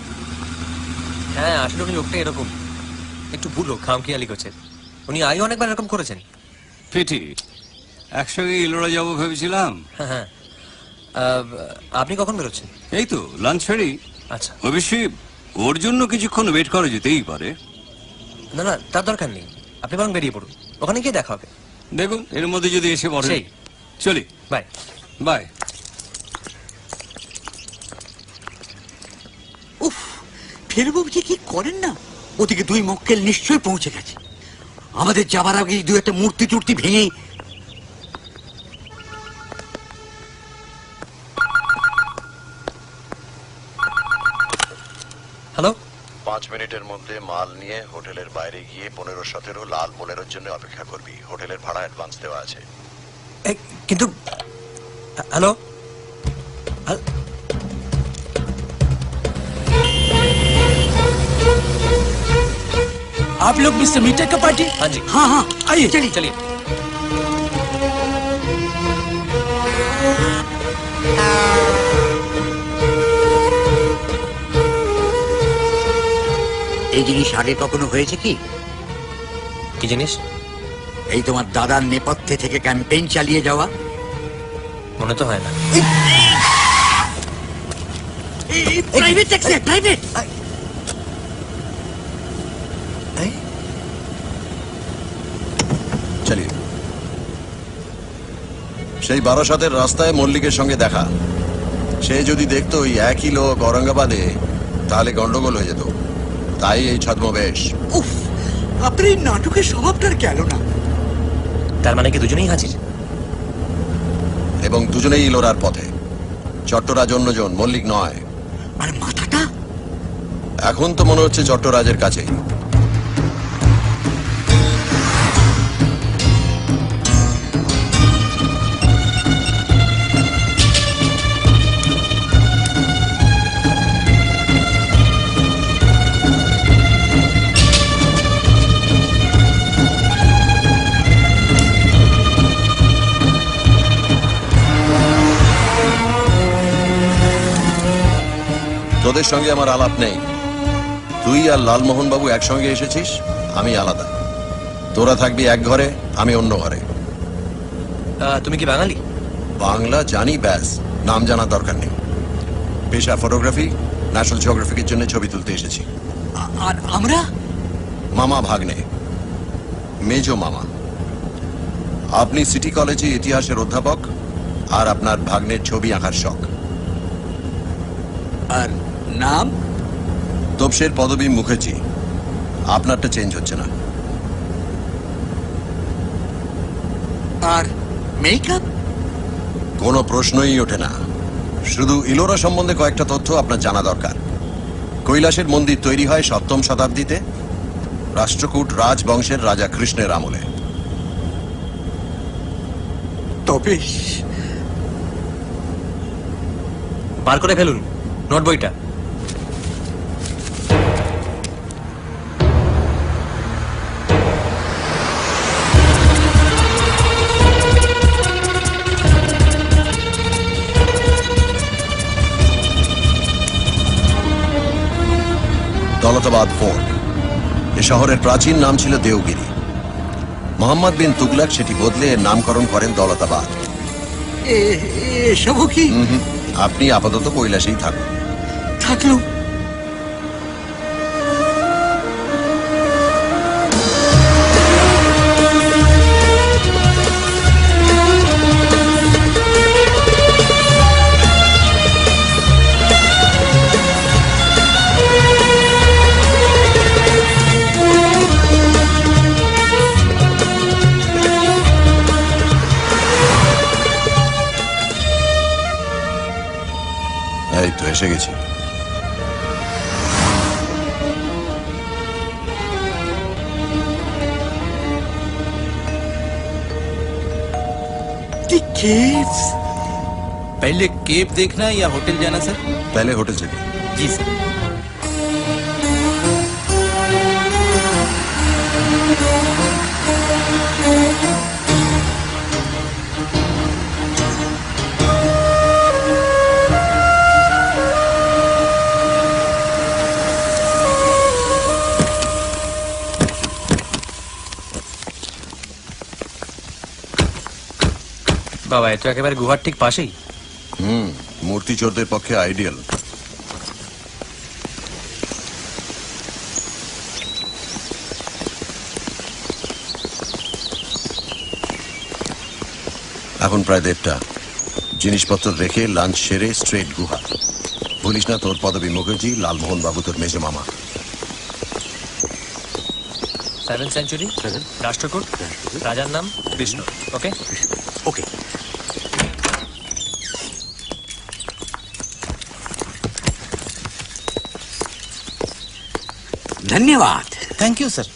হ্যাঁ, আসলে উনি লোকটা এরকম একটু বুড়ো, খামখেয়ালি করছেন। উনি আগে অনেকবার এরকম করেছেন। ফিটি, একসঙ্গে ইলোরা যাবো ভেবেছিলাম। হ্যাঁ হ্যাঁ। আপনি কখন বেরোচ্ছেন? এই তো লাঞ্চ ছেড়েই। আচ্ছা। অবশ্যই ওর জন্য কিছুক্ষণ ওয়েট করা যেতেই পারে। না না, তার দরকার নেই, আপনি বরং বেরিয়ে পড়ুন, ওখানে গিয়ে দেখা হবে। দেখুন এর মধ্যে যদি এসে পড়ে। সেই। চলি। Bye bye. উফ, ফেরবো যে কি করেন না। ওদিকে 2 মক্কেল নিশ্চয়ই পৌঁছে গেছে। আমাদের যাবার আগে 2 একটা মূর্তি টুর্তি ভেঙে। হ্যালো। 5 মিনিটের মধ্যে মাল নিয়ে হোটেলের বাইরে গিয়ে 15-17 লাল বোলেরোর জন্য অপেক্ষা করবি। হোটেলের ভাড়া অ্যাডভান্স দেওয়া আছে। কিন্তু হ্যালো, आप लोग मिस्टर मीटर का पार्टी? हाँ जी। हाँ हाँ आइए चलिए चलिए। এই জিনিস আগে কখনো হয়েছে কি? কি জিনিস? এই তোমার দাদার নেপথ্যে থেকে ক্যাম্পেইন চালিয়ে যাওয়া? মনে তো হয় না। Private taxi, private. চলিয়ে সেই বারাসাতের রাস্তায় মল্লিকের সঙ্গে দেখা। সে যদি দেখতো ওই একই লোক ঔরঙ্গাবাদে, তাহলে গন্ডগোল হয়ে যেত। তাই এই ছদ্মবেশ। উফ, আপনার এই নাটকের স্বভাবটার গেল না। তার মানে কি দুজনেই হাজির? এবং দুজনেই ইলোরার পথে। চট্টরাজ অন্যজন, মল্লিক নয়। আর মাথাটা? এখন তো মনে হচ্ছে চট্টরাজের কাছেই। তোদের সঙ্গে আমার আলাপ নেই। তুই আর লালমোহন বাবু একসঙ্গে এসেছিস, আমি আলাদা। তোরা থাকবি এক ঘরে, আমি অন্য ঘরে। তুমি কি বাঙালি? বাংলা জানি, ব্যাস, নাম জানার দরকার নেই। পেশা ফটোগ্রাফি, ন্যাশনাল জিওগ্রাফিকের জন্য ছবি তুলতে এসেছি। আর আমরা? মামা ভাগ্নে, মেজো মামা। আপনি সিটি কলেজে ইতিহাসের অধ্যাপক, আর আপনার ভাগ্নের ছবি আঁকার শখ। আর নাম? তপসের পদবী মুখার্জি। আপনারটা চেঞ্জ হচ্ছে না। আর মেকআপ? কোনো প্রশ্নই ওঠে না। শুধু ইলোরা সম্বন্ধে কয়েকটা তথ্য আপনার জানা দরকার। কৈলাসের মন্দির তৈরি হয় 7ম শতাব্দীতে, রাষ্ট্রকূট রাজবংশের রাজা কৃষ্ণের আমলে। তবে বার করে ফেলুন নোট বইটা। দৌলতাবাদ ফোর্ট। এ শহরের প্রাচীন নাম ছিল দেওগিরি। মোহাম্মদ বিন তুগলক সেটি বদলে এর নামকরণ করেন দৌলতাবাদ। এসবও কি? আপনি আপাতত কৈলাসেই থাকুন। থাকলো। এই তো এসে গেছি। केव्स? पहले केव देखना है या होटल जाना सर? पहले होटल चलिए। जी सर। বাবা, এ তো একেবারে গুহার ঠিক পাশেই। মূর্তি চোরদের পক্ষে আইডিয়াল। এখন প্রায় 1:30টা। জিনিসপত্র রেখে লাঞ্চ সেরে স্ট্রেট গুহা। বলিস না তোর পদবী মুখার্জি, লালমোহন বাবু তোর মেজো মামা। 7th সেঞ্চুরি, রাষ্ট্রকূট, রাজার নাম কৃষ্ণ। ওকে ওকে। धन्यवाद। Thank you sir.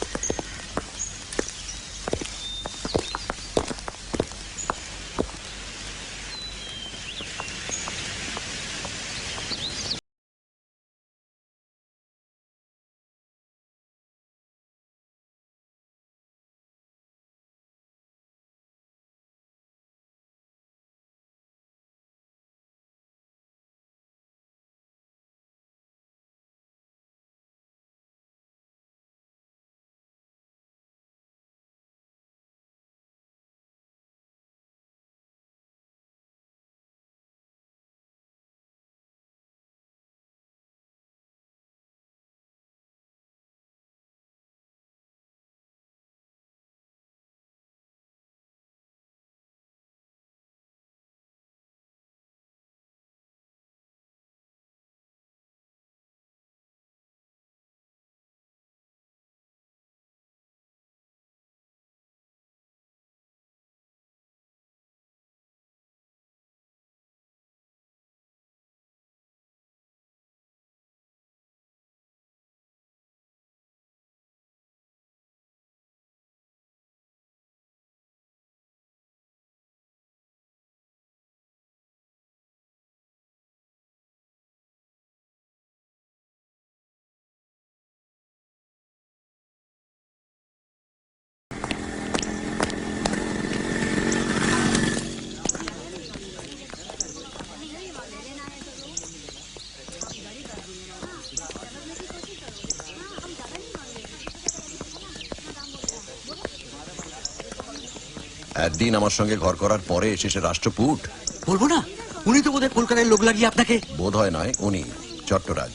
একদিন আমার সঙ্গে ঘর করার পরে শেষে রাষ্ট্রপুট বলবো না, উনি তো বোধহয় কলকাতায় লোক লাগিয়ে আপনাকে। বোধ হয় নয়, উনি চট্টরাজ।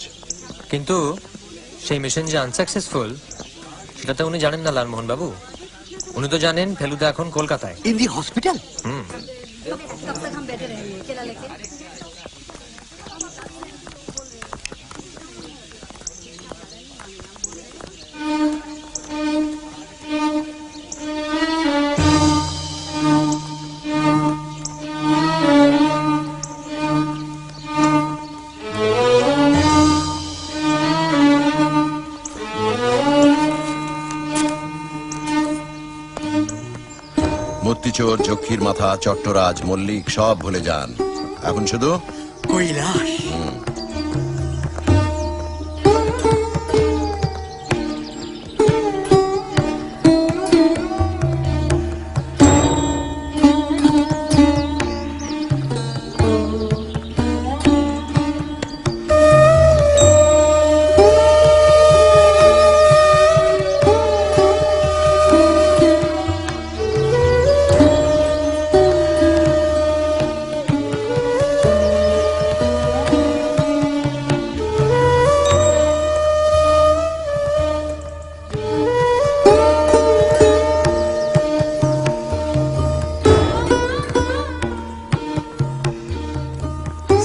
কিন্তু সেই মিশন যে আনসাকসেসফুল সেটা তো উনি জানেন না লালমোহন বাবু। উনি তো জানেন ফেলুদা এখন কলকাতায় ইন দি হসপিটাল। कब तक हम बैठे रहेंगे केला लेके? মূর্তিচোর, যক্ষীর মাথা, চট্টরাজ, মল্লিক সব ভুলে যান। এখন শুধু কৈলাস।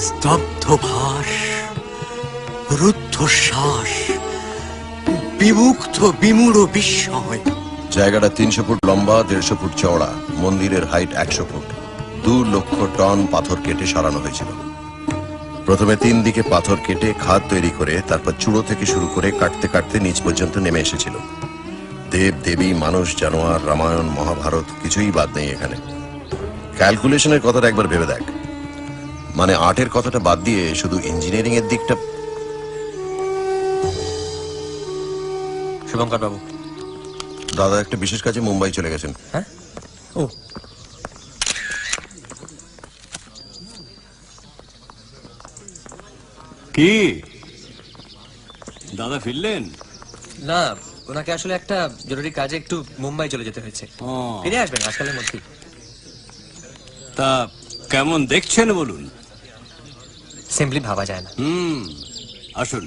স্তব্ধভাস, রুদ্ধশ্বাস, বিমুগ্ধ বিমূঢ় বিস্ময়। জায়গাটা 300 ফুট লম্বা, 150 ফুট চওড়া। মন্দিরের হাইট 100 ফুট। 2 লক্ষ টন পাথর কেটে সরানো হয়েছিল। প্রথমে 3 দিকে পাথর কেটে খাদ তৈরি করে তারপর চূড়ো থেকে শুরু করে কাটতে কাটতে নিচ পর্যন্ত নেমে এসেছিল। দেব দেবী, মানুষ, জানোয়ার, রামায়ণ, মহাভারত কিছুই বাদ নেই এখানে। ক্যালকুলেশনের কথাটা একবার ভেবে দেখ। মানে আর্টের কথাটা বাদ দিয়ে শুধু ইঞ্জিনিয়ারিং এর দিকটা। শুভঙ্কর বাবু, দাদা একটা বিশেষ কাজে মুম্বাই চলে গেছেন। হ্যাঁ, ও কি দাদা ফিরলেন? না, ওনাকে আসলে একটা জরুরি কাজে একটু মুম্বাই চলে যেতে হয়েছে। ফিরে আসবেন আজকালের মধ্যেই। তা কেমন দেখছেন বলুন? সিম্পলি ভাবা যায় না। আসুন।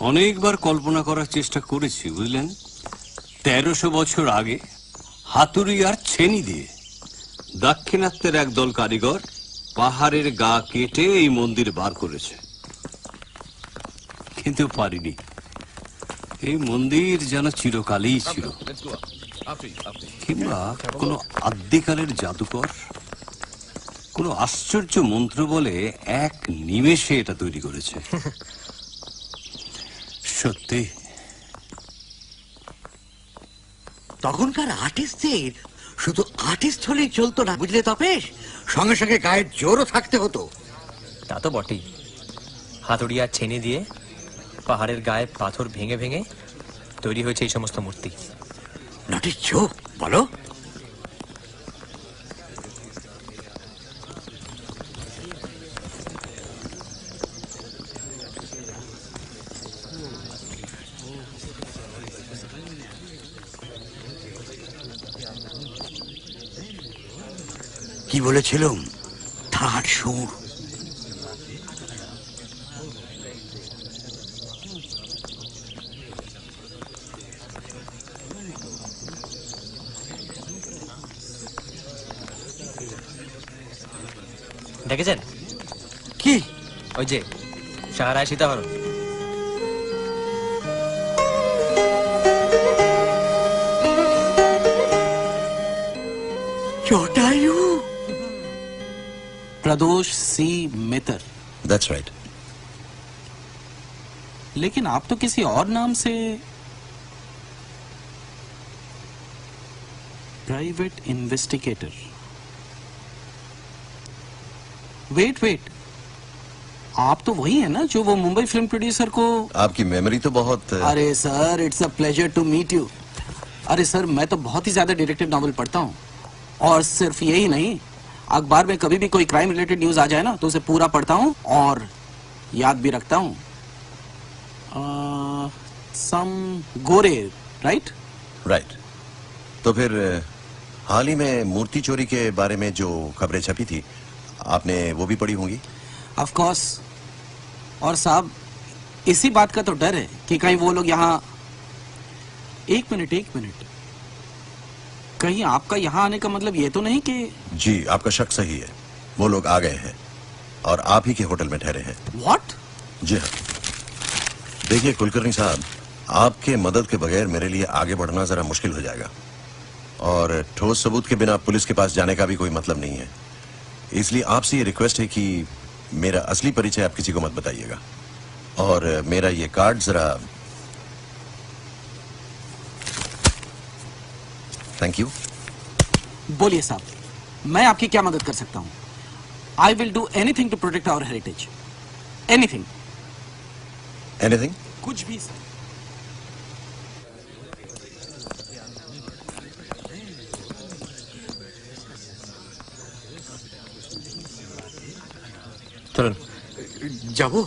অনেকবার কল্পনা করার চেষ্টা করেছি, বুঝলেন। 1300 বছর আগে হাতুড়ি আর ছেনি দিয়ে দাক্ষিণাত্যের একদল কারিগর পাহাড়ের গা কেটে এই মন্দির বার করেছে, কিন্তু পারিনি। এই মন্দির যেন চিরকালই ছিল, কিংবা কোনো আদ্যিকালের জাদুকর কোনো আশ্চর্য মন্ত্র বলে এক নিমেষে এটা তৈরি করেছে। সত্যি তখনকার আর্টিস্টদের শুধু আর্টিস্ট হলেই চলতো না, বুঝলে তপেশ, সঙ্গে সঙ্গে গায়ের জোরও থাকতে হতো। তা তো বটেই। হাতুড়ি আর ছেনি দিয়ে পাহাড়ের গায়ে পাথর ভেঙে ভেঙে তৈরি হয়েছে এই সমস্ত মূর্তি। নটি চোখ বলো। কি বলেছিলাম? থার্ড সুর। দেখেছেন কি? ওই যে সাহারায় সীতাহরণ। জটায়ু। प्रदोष सी मित्र। That's right. लेकिन आप तो किसी और नाम से प्राइवेट इन्वेस्टिगेटर। वेट वेट, आप तो वही है ना जो वो मुंबई फिल्म प्रोड्यूसर को। आपकी मेमोरी तो बहुत। अरे sir, it's a pleasure to meet you. अरे सर, मैं तो बहुत ही ज्यादा डिटेक्टिव नॉवल पढ़ता हूँ, और सिर्फ यही नहीं, अखबार में कभी भी कोई क्राइम रिलेटेड न्यूज आ जाए ना तो उसे पूरा पढ़ता हूँ और याद भी रखता हूँ। सम गोरे, राइट? राइट। तो फिर हाल ही में मूर्ति चोरी के बारे में जो खबरें छपी थी, आपने वो भी पढ़ी होंगी? Of course. और साहब, इसी बात का तो डर है कि कहीं वो लोग यहाँ। एक मिनट, कहीं आपका यहाँ आने का मतलब ये तो नहीं कि? जी, आपका शक सही है। वो लोग आ गए हैं और आप ही के होटल में ठहरे हैं। व्हाट? जी हाँ। देखिए कुलकर्णी साहब, आपके मदद के बगैर मेरे लिए आगे बढ़ना जरा मुश्किल हो जाएगा, और ठोस सबूत के बिना पुलिस के पास जाने का भी कोई मतलब नहीं है। इसलिए आपसे ये रिक्वेस्ट है कि मेरा असली परिचय आप किसी को मत बताइएगा, और मेरा ये कार्ड जरा। Thank you. बोलिए साहब, मैं आपकी क्या मदद कर सकता हूँ? I will do anything to protect our heritage. Anything. Anything? कुछ भी सर। চলুন। যাবো?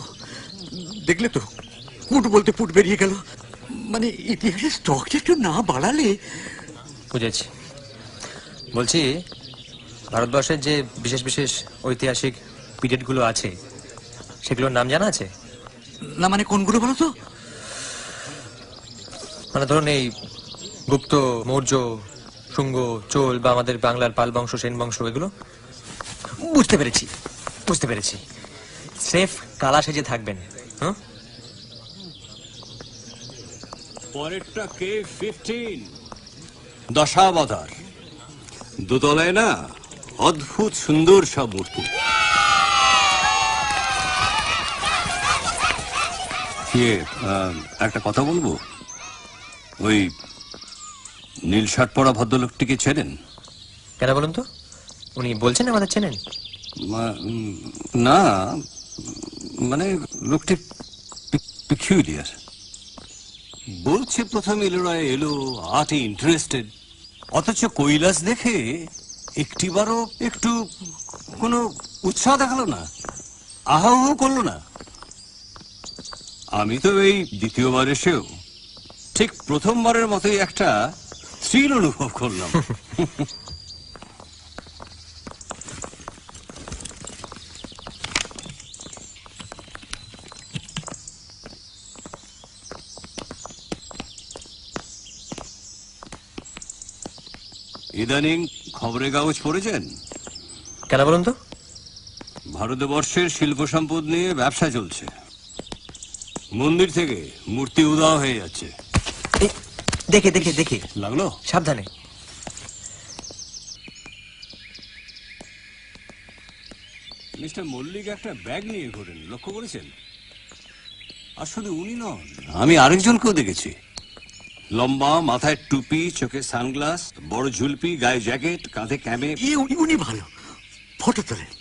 দেখলে তো কুট বলতে ফুট বেরিয়ে গেল। মানে ইতিহাসের স্টকটা একটু না বাড়ালে। বুঝেছি। বলছি, ভারতবর্ষের যে বিশেষ বিশেষ ঐতিহাসিক পিরিয়ডগুলো আছে, সেগুলোর নাম জানা আছে? না, মানে কোনগুলো বলো তো? মানে ধরুন এই গুপ্ত, মৌর্য, শুঙ্গ, চোল বা আমাদের বাংলার পাল বংশ, সেন বংশ, এগুলো? বুঝতে পেরেছি। সেফ কালা সেজে থাকবেন। হ্যাঁ, পরেরটা K15 দশাবতার। দোতলায় না, অদ্ভুত সুন্দর সব মূর্তি। একটা কথা বলবো, ওই নীল শার্ট পরা ভদ্রলোকটিকে চেনেন? কেন বলুন তো? উনি বলছেন আমাদের চেনেন? না, মানে লোকটি পিকিউলিয়ার। বলছে প্রথম ইলোরায় এলো, আর্টে ইন্টারেস্টেড, অথচ কৈলাস দেখে একটিবারও একটু কোনো উৎসাহ দেখালো না, আহা করলো না। আমি তো এই দ্বিতীয়বার এসেও ঠিক প্রথমবারের মতোই একটা থ্রিল অনুভব করলাম। ইদানিং খবরের কাগজ পড়েছেন? কেন বলুন তো? ভারতবর্ষের শিল্প সম্পদ নিয়ে ব্যবসা চলছে। মন্দির থেকে মূর্তি উধাও হয়ে যাচ্ছে। দেখে লাগলো? সাবধানে। মিস্টার মল্লিক একটা ব্যাগ নিয়ে ঘোরেন, লক্ষ্য করেছেন? আর শুধু উনি নন, আমি আরেকজনকেও দেখেছি। লম্বা, মাথায় টুপি, চোখে সানগ্লাস, বড় ঝুলপি, গায়ে জ্যাকেট, কাঁধে ক্যামে। উনি ভালো ফটো তোলেন,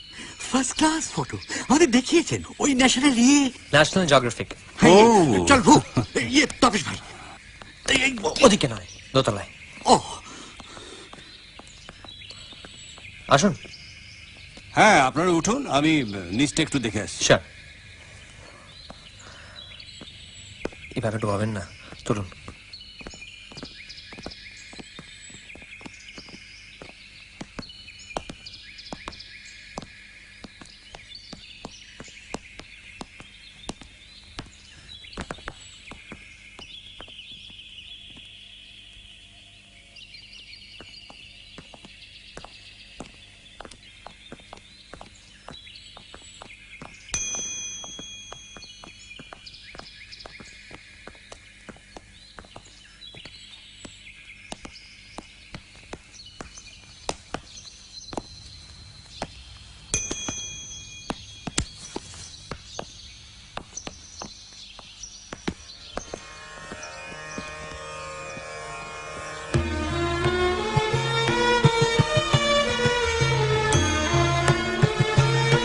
ফার্স্ট ক্লাস ফটো। আমাদের দেখিয়েছেন ওই ন্যাশনাল জিওগ্রাফিক। চল ভু, তপেশ ভাই ওদিকে নয়, দোতলায়। ও আসুন। হ্যাঁ, আপনারা উঠুন, আমি নিচটা একটু দেখে আসছি। স্যার, এভাবে ডোবাবেন না, চলুন।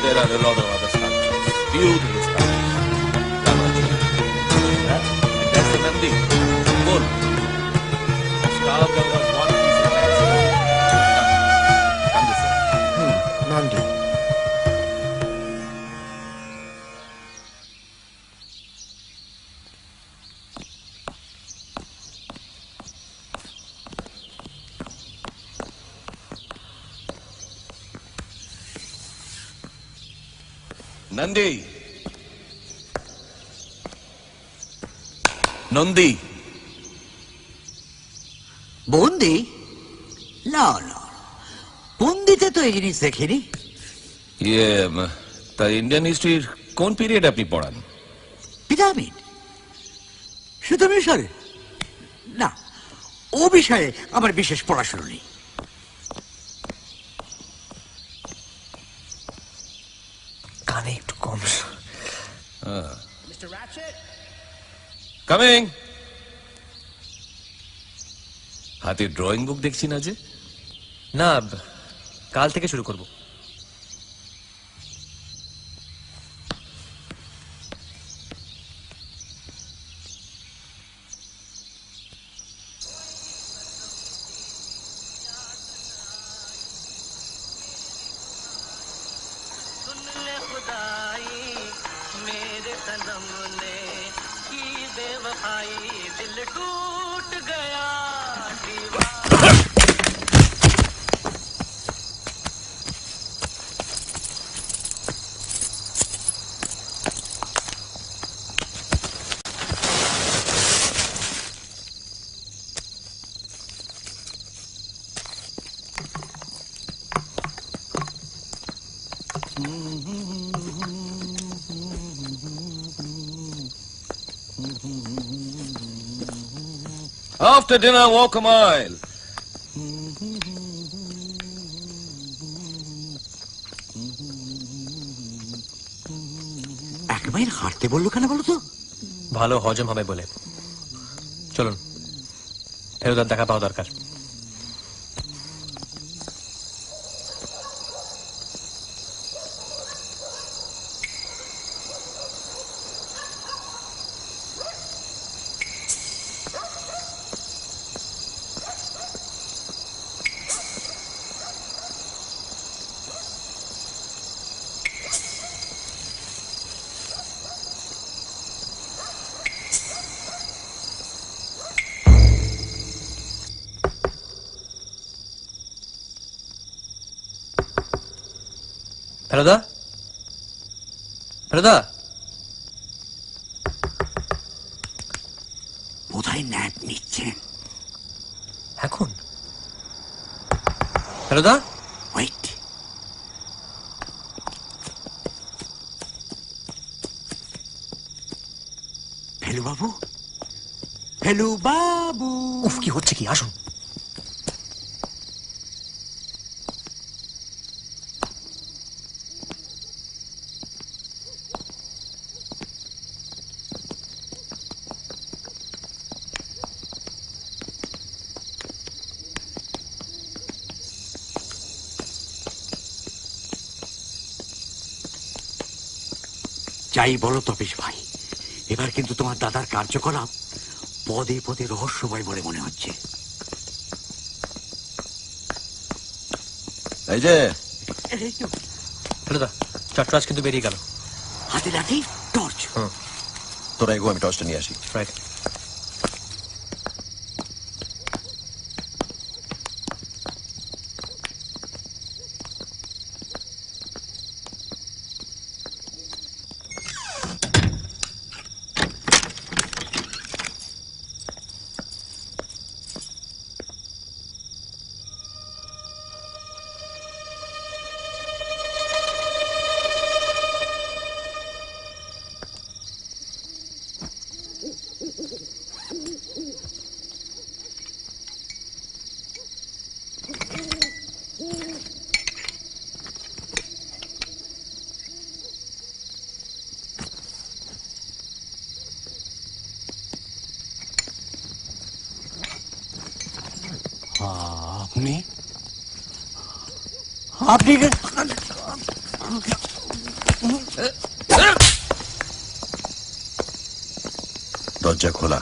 There are a lot of other sculptures, beautiful sculptures. That's the Nandi. Bull. Carved out of one piece of glass. Come this way. Nandi. Nandi Nandi বন্দি? না না, বন্দিতে তো এই জিনিস দেখিনি। ইয়ে তা ইন্ডিয়ান হিস্ট্রির কোন পিরিয়ড আপনি পড়ান? পিরামিড? শুধু মিশরে? না, ও বিষয়ে আমার বিশেষ পড়াশোনা নেই। কানে একটু কম। কামিং। হাতে ড্রয়িং বুক দেখছি না যে? না, কাল থেকে শুরু করব। After dinner, walk a mile. এক মাইল হাঁটতে বললো কেন বলো তো? ভালো হজম হবে বলে। চলুন, ফেরোদার দেখা পাওয়া দরকার। ফেরোদা, ফেরোদা। বোধহয় ন্যাপ নিচ্ছেন এখন। ফেরোদা, ওয়েট। ফেলু বাবু, ফেলু বাবু। উফ, কি হচ্ছে কি? আসুন। যাই বলো তপেশ ভাই, এবার কিন্তু তোমার দাদার কার্যকলাপ পদে পদে রহস্যময় বলে মনে হচ্ছে। এই যে ফেরোদা, চট্টরাজ কিন্তু বেরিয়ে গেল। হাতে লাঠি, টর্চ। তোরা এগো, আমি টর্চটা নিয়ে আসি। রাইট। আপনি আপনি দরজা খোলা।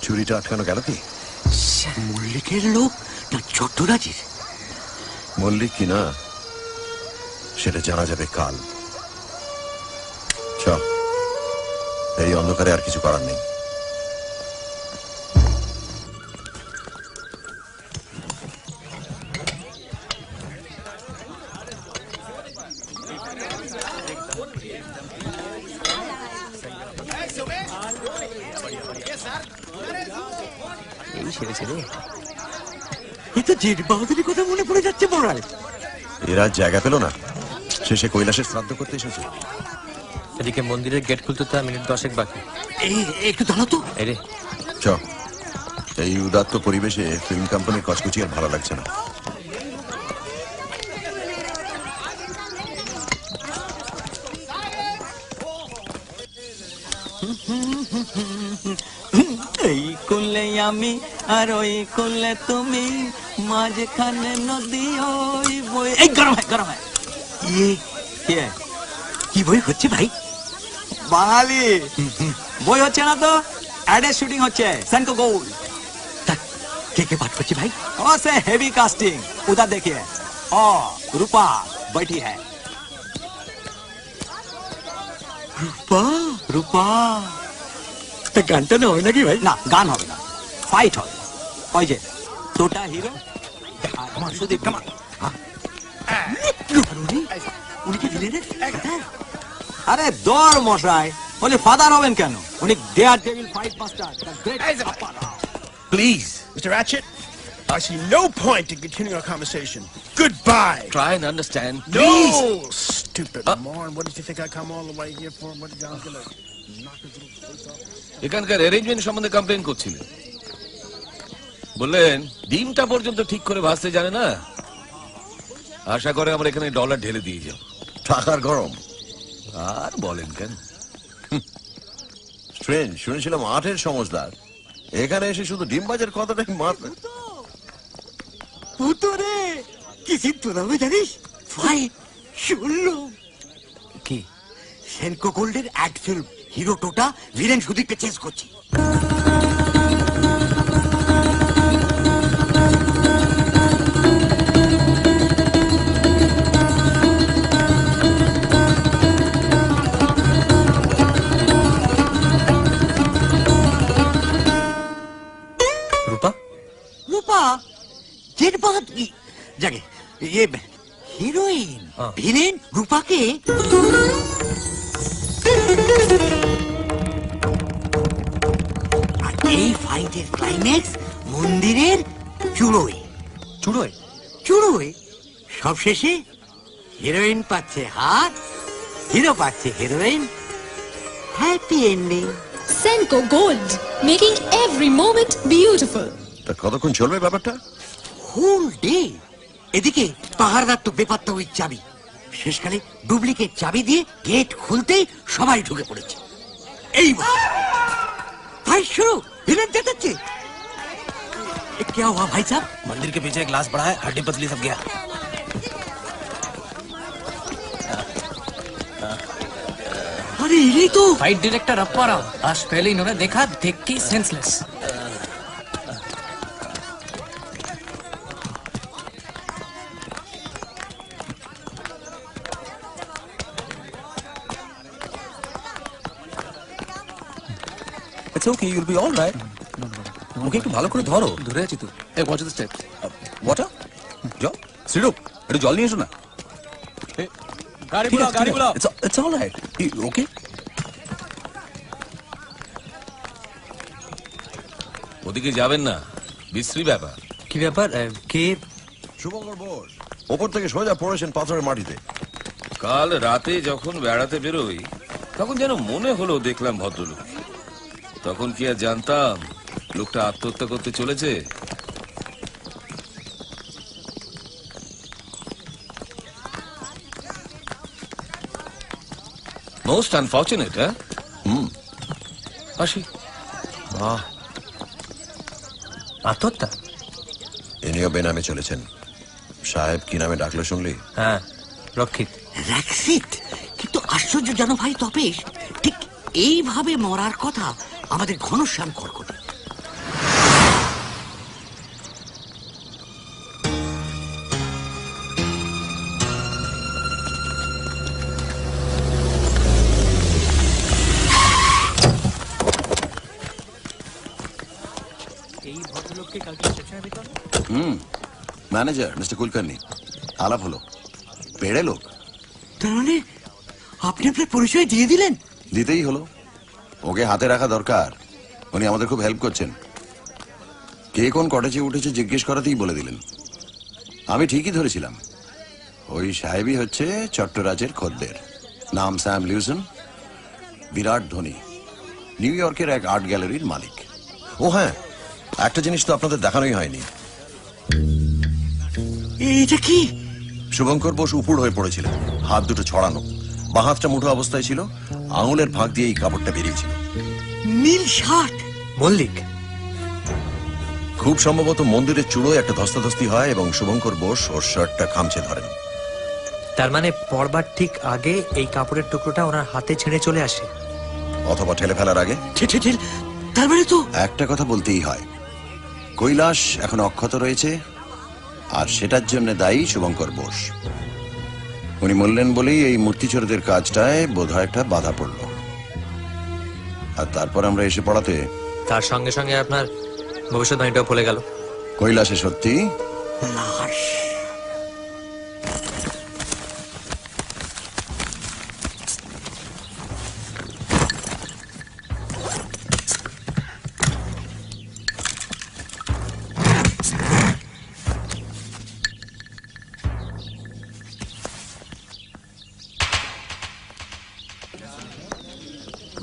চুরিটা আটকানো গেল কি? মল্লিকের লোক না চট্টরাজের? মল্লিক কি না সেটা জানা যাবে কাল। চল, এই অন্ধকারে আর কিছু করার নেই। এই সেরেছে রে। এ তো জেঠ বাহাদুরের কথা মনে পড়ে যাচ্ছে মরাল। এরা জায়গা পেল না, শেষে কৈলাসের শ্রাদ্ধ করতে এসেছে। এদিকে মন্দিরের গেট খুলতে তো 10 মিনিট বাকি। একটু দাঁড়াও তো। এরে চ, এই উদাত্ত পরিবেশে ফিল্ম কোম্পানির কচকুচি আর ভালো লাগছে না। এই কোলে আমি আর ওই কোলে তুমি, মাঝখানে নদী ওই বই। এই গরম হয় গরম হয়। কি বই হচ্ছে ভাই? বাঙালি বই হচ্ছে না তো, অ্যাডের শুটিং হচ্ছে সেনকো গোল্ড। কে কে পাঠ করছে ভাই? ও সে হেভি কাস্টিং, उधर देखिए। ओ रूपा बैठी है। রূপা? রূপা তা গানটা না হবে নাকি ভাই? না, গান হবে না, ফাইট হবে। ওই যে ছোটা হিরো আমার সুদীপ কামাল। উনি কি ভিলেনের? আরে দর মশাই, বলে ফাদার হবেন কেন? উনি dare devil fight master. Please, Mr. Ratchet, I see no point in continuing our conversation. Goodbye. Try and understand, No, please. stupid moron. What did you think I come all the way here for? What did y'all gonna knock his little face off? এখানকার অ্যারেঞ্জমেন্ট সম্বন্ধে কমপ্লেন করছিলেন, বললেন ডিমটা পর্যন্ত ঠিক করে ভাজতে জানে না। আশা করে আমরা এখানে ডলার ঢেলে দিয়ে যাও। টাকার গরম আর বলেন কেন? স্ট্রেঞ্জ, শুনেছিলাম 8-এর সমজদার, এখানে এসে শুধু ডিম বাজার কথাটাই মাত্র। ভূতরে কি সিদ্ধ নামে জানিস? ফাইট শুনলো কি? সেনকো গোল্ডের অ্যাড ফিল্ম, হিরো টোটা ভিলেন সুদীপকে চেঞ্জ করছে। রূপা? রূপা জেঠ বাহাদুর জাগে ये হিরোইন ভিলেন রূপাকে আর এই ফাইটের ক্লাইম্যাক্স মন্দিরের চূড়োয়। চূড়োয়? চূড়োয় সবশেষে হিরোইন পাচ্ছে হাত, হিরো পাচ্ছে heroine. Happy ending. Senko Gold, making every moment beautiful. তা কতক্ষণ চলবে ব্যাপারটা? Whole day. এদিকে পাহাড়দার তো বেপাত্তা ওই চাবি, শেষকালে ডুপ্লিকেট চাবি দিয়ে গেট খুলতেই সবাই ঢুকে পড়েছে। এইবার ভাই শুরু, ভিলেন চেঁচাচ্ছে। क्या हुआ भाई साहब? मंदिर के पीछे ग्लास पड़ा है, हड्डी पतली सब गया। अरे यही तो फाइट डायरेक्टर अप्पा राव, आज पहले इन्होंने देखा, देख के senseless. It's okay, you'll be all right. ওকে একটু ভালো করে ধরো। ধরে আছি তো। এই ওয়াচ দ্য স্টেপ। ওয়াটার? যাও, সিট আপ। একটু জল নিয়ে এসো না। গাড়ি বুলাও, গাড়ি বুলাও। It's all right. ওকে? ওদিকে যাবেন না, বিশ্রী ব্যাপার। কি ব্যাপার? কে? শুভঙ্কর বোস ওপর থেকে সোজা পড়েছেন পাথরের মাটিতে। কাল রাতে যখন বেড়াতে বেরোই তখন যেন মনে হলো দেখলাম ভদ্রলোক। তখন কি আর জানতাম লোকটা আত্মহত্যা করতে চলেছে। Most unfortunate. হ্যাঁ, আসি। আত্মহত্যা? ইনিও বেনামে চলেছেন। সাহেব কি নামে ডাকলো শুনলি? হ্যাঁ, রক্ষিত। রক্ষিত? কিন্তু আশ্চর্য জানো ভাই তপেশ, ঠিক এইভাবে মরার কথা আমাদের ঘনশ্যাম কর্কটে। ম্যানেজার মিস্টার কুলকার্নি, আলাপ হলো, পেড়ে লোক। তার মানে আপনি আপনার পরিচয় দিয়ে দিলেন? দিতেই হলো, ওকে হাতে রাখা দরকার। উনি আমাদের খুব হেল্প করছেন। কে কোন কটেজে উঠেছে জিজ্ঞেস করাতেই বলে দিলেন। আমি ঠিকই ধরেছিলাম, ওই সাহেবই হচ্ছে চট্টরাজের খদ্দের। নাম স্যাম লিউসন, বিরাট ধনী, নিউ ইয়র্কের এক আর্ট গ্যালারির মালিক। ও হ্যাঁ, একটা জিনিস তো আপনাদের দেখানোই হয়নি। এটা কি? শুভঙ্কর বোস উপুড় হয়ে পড়েছিলেন, হাত দুটো ছড়ানো, বাঁ হাতটা মুঠো অবস্থায় ছিল, আঙুলের ফাঁক দিয়ে এই কাপড়টা বেরিয়েছিল। নীল শার্ট, মল্লিক। খুব সম্ভবত মন্দিরের চূড়োয় একটা ধস্তাধস্তি হয় এবং শুভঙ্কর বোস ওর শার্টটা খামচে ধরেন। তার মানে পড়বার ঠিক আগে এই কাপড়ের টুকরোটা ওনার হাতে ছেড়ে চলে আসে, অথবা ঠেলে ফেলার আগে। তার মানে তো একটা কথা বলতেই হয়, কৈলাস এখন অক্ষত রয়েছে, আর সেটার জন্য দায়ী শুভঙ্কর বোস। উনি বললেন বলেই এই মূর্তিচোরদের কাজটায় বোধহয় একটা বাধা পড়ল, আর তারপর আমরা এসে পড়াতে তার সঙ্গে সঙ্গে আপনার ভবিষ্যৎবাণীটাও ভুলে গেল। কৈলাসে সত্যি লাশ।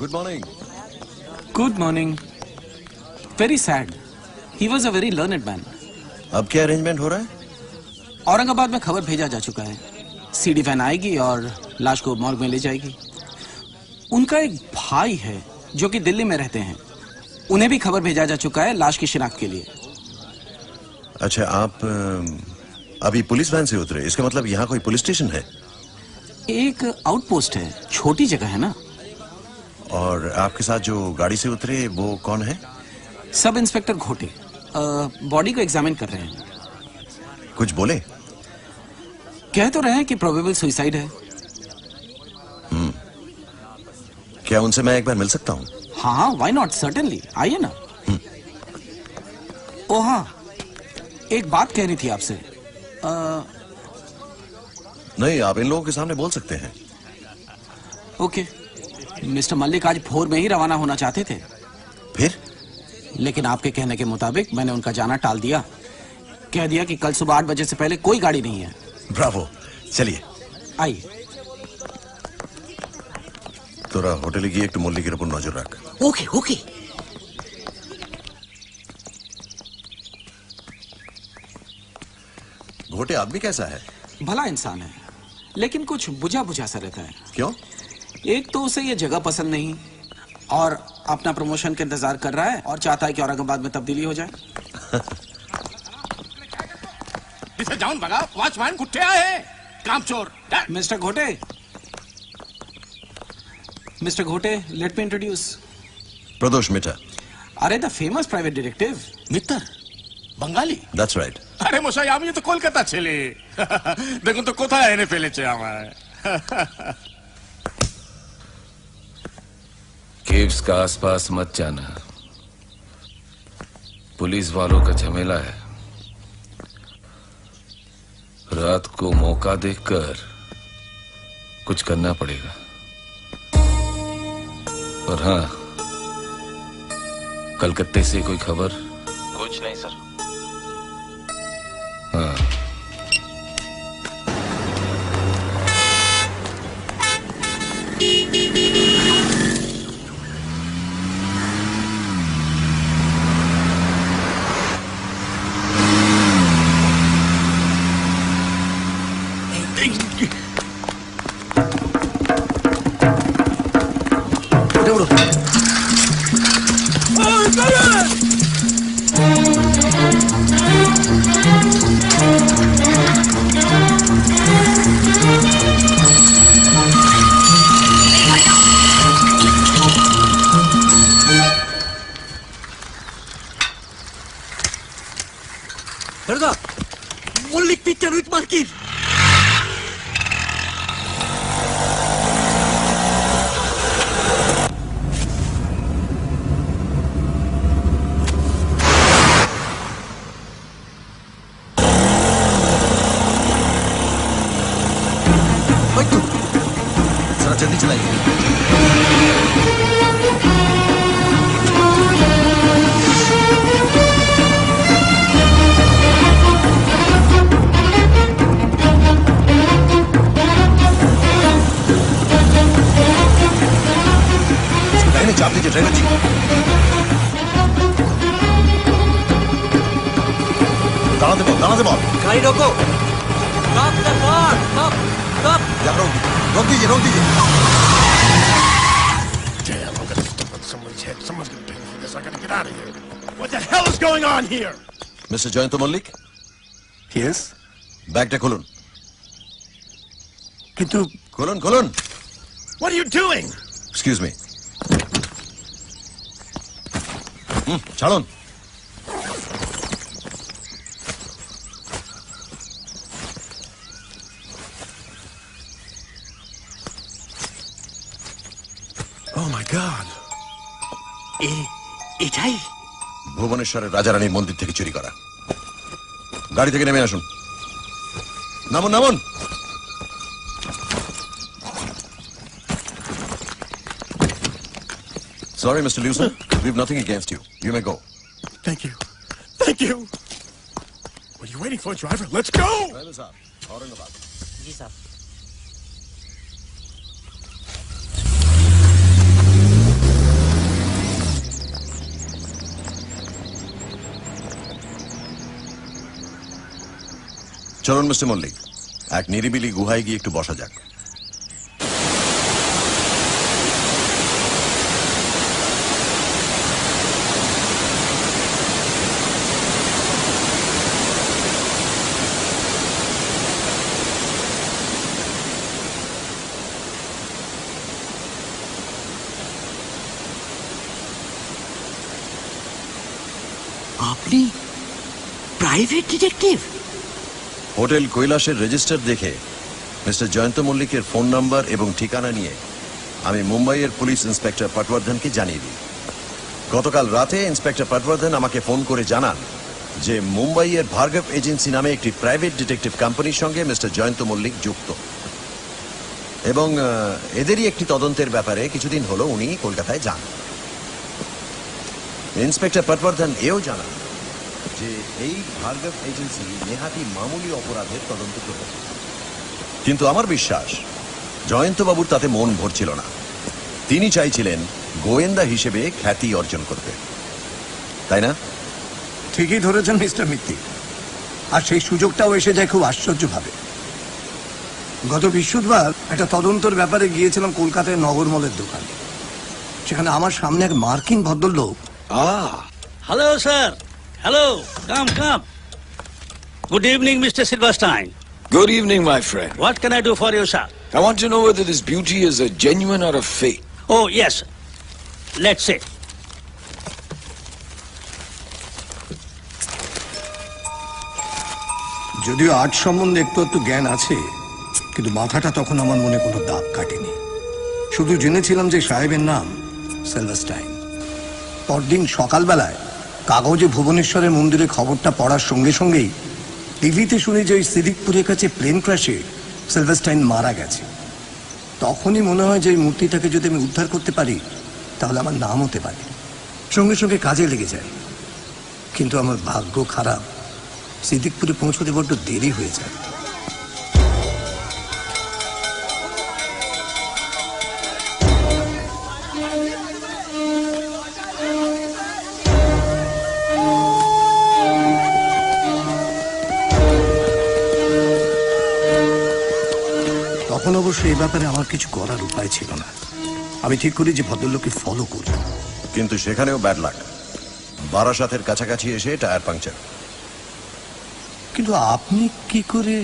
Good morning. Good morning. Very sad, he was a very learned man. अब क्या अरेंजमेंट हो रहा है? औरंगाबाद में खबर भेजा जा चुका है, सीडी वैन आएगी और लाश को मॉर्ग में ले जाएगी। उनका एक भाई है जो कि दिल्ली में रहते हैं, उन्हें भी खबर भेजा जा चुका है लाश की शिनाख्त के लिए। अच्छा, आप अभी पुलिस वैन से उतरे, इसका मतलब यहाँ कोई पुलिस स्टेशन है? एक आउटपोस्ट है, छोटी जगह है ना। और आपके साथ जो गाड़ी से उतरे वो कौन है? सब इंस्पेक्टर घोटे बॉडी को एग्जामिन कर रहे हैं। कुछ बोले? कह तो रहे हैं कि प्रोबेबल सुसाइड है। क्या उनसे मैं एक बार मिल सकता हूँ? हाँ हाँ, व्हाई नॉट, सर्टेनली, आइए ना। ओ हाँ, एक बात कहनी थी आपसे। नहीं, आप इन लोगों के सामने बोल सकते हैं। ओके। मिस्टर मल्लिक आज भोर में ही रवाना होना चाहते थे, फिर? लेकिन आपके कहने के मुताबिक मैंने उनका जाना टाल दिया। कह दिया कि कल सुबह 8 बजे से पहले कोई गाड़ी नहीं है। ब्रावो, चलिए आइए। তোরা হোটেলে গিয়ে একটু মল্লিকের উপর নজর রাখ। ওকে ওকে। घोटे आदमी कैसा है? भला इंसान है, लेकिन कुछ बुझा बुझा सा रहता है। क्यों? एक तो उसे ये जगह पसंद नहीं, और अपना प्रमोशन का इंतजार कर रहा है, और चाहता है कि औरंगाबाद में तब्दीली हो जाए। इसे जाऊन बगा, वॉचमैन कुत्ते आए, कामचोर। मिस्टर घोटे, मिस्टर घोटे, let me introduce. Pradosh Mitter. अरे the famous private detective Mitter Bangali. That's right. আরে মশাই, আমি তো কলকাতা ছেলে। দেখুন তো কোথায় এনে ফেলেছে আমায়। केव्स का आसपास मत जाना, पुलिस वालों का झमेला है। रात को मौका देखकर कुछ करना पड़ेगा। और हाँ, कलकत्ते से कोई खबर? कुछ नहीं सर। हाँ, মল্লিক পিকচার উইথ মার্কিন। जरा जल्दी चलाइए। इसको दाहिने चाप दीजिए ड्राइवर जी। दाना दे बॉल। गाड़ी रोको। Stop the car, stop stop. या रोक दीजिए रोक दीजिए। Damn, I'm gonna step on someone's head. Someone's gonna pay for this. I gotta get out of here. What the hell is going on here? Mister Jayanta Mallick. Yes? ব্যাগটা খুলুন। কিন্তু খুলুন খুলুন। What are you doing? Excuse me. ছাড়ুন। Oh my God. এটাই ভুবনেশ্বরের রাজারানীর মন্দির থেকে চুরি করা। গাড়ি থেকে নেমে আসুন। নামুন নামুন। Sorry, Mr. Lewson. We've nothing against you. You may go. Thank you. Thank you. What are you waiting for, driver? Let's go! Driver's up. Aurangabad. जी साहब চলুন মিস্টার মল্লিক, এক নিরিবিলি গুহায় গিয়ে একটু বসা যাক। আপনি প্রাইভেট ডিটেকটিভ? হোটেল কৈলাসের রেজিস্টার দেখে মিস্টার জয়ন্ত মল্লিকের ফোন নাম্বার এবং ঠিকানা নিয়ে আমি মুম্বাইয়ের পুলিশ ইন্সপেক্টর পটবর্ধনকে জানিয়ে দিই। গতকাল রাতে ইন্সপেক্টর পটবর্ধন আমাকে ফোন করে জানান যে মুম্বাইয়ের ভার্গব এজেন্সি নামে একটি প্রাইভেট ডিটেকটিভ কোম্পানির সঙ্গে মিস্টার জয়ন্ত মল্লিক যুক্ত এবং এদেরই একটি তদন্তের ব্যাপারে কিছুদিন হলো উনি কলকাতায় যান। ইন্সপেক্টর পটবর্ধন এও জানান যে এই ভার্গব এজেন্সি নেহাতি মামুলি অপরাধের তদন্ত করে, কিন্তু আমার বিশ্বাস জয়ন্তবাবুর তাতে মন ভরছিল না। তিনি চাইছিলেন গোয়েন্দা হিসেবে খ্যাতি অর্জন করতে, তাই না? ঠিকই ধরেছেন মিস্টার মিত্তি, আর সেই সুযোগটাও এসে যায় খুব আশ্চর্যভাবে। গত বৃহস্পতিবার একটা তদন্তের ব্যাপারে গিয়েছিলাম কলকাতায় নগরমলের দোকানে। সেখানে আমার সামনে এক মার্কিন ভদ্রলোক। Hello, sir. Hello. Come. Good evening, Mr. Silverstein. Good evening, my friend. What can I do for you, sir? I want to know whether this beauty is a genuine or a fake. Oh, yes. Let's see. যদিও আর্ট সম্বন্ধে একটু একটু জ্ঞান আছে, কিন্তু মাথাটা তখন আমার মনে কোনো দাগ কাটেনি। শুধু জেনেছিলাম যে সাহেবের নাম সিলভারস্টাইন। পরদিন সকালবেলায় কাগজে ভুবনেশ্বরের মন্দিরে খবরটা পড়ার সঙ্গে সঙ্গেই টিভিতে শুনি যে ওই সিদ্দিকপুরের কাছে প্লেন ক্র্যাশে সিলভারস্টাইন মারা গেছে। তখনই মনে হয় যে এই মূর্তিটাকে যদি আমি উদ্ধার করতে পারি তাহলে আমার নাম হতে পারে। সঙ্গে সঙ্গে কাজে লেগে যায়, কিন্তু আমার ভাগ্য খারাপ, সিদ্দিকপুরে পৌঁছতে বড্ড দেরি হয়ে যায়। তখন অবশ্য এই ব্যাপারে আমার কিছু করার উপায় ছিল না। আমি ঠিক করি যে ভদ্রলোককে ফলো করব, কিন্তু সেখানেও ব্যাড লাক। বারাসাতের কাছাকাছি এসে টায়ার পাংচার। কিন্তু আপনি কি করে?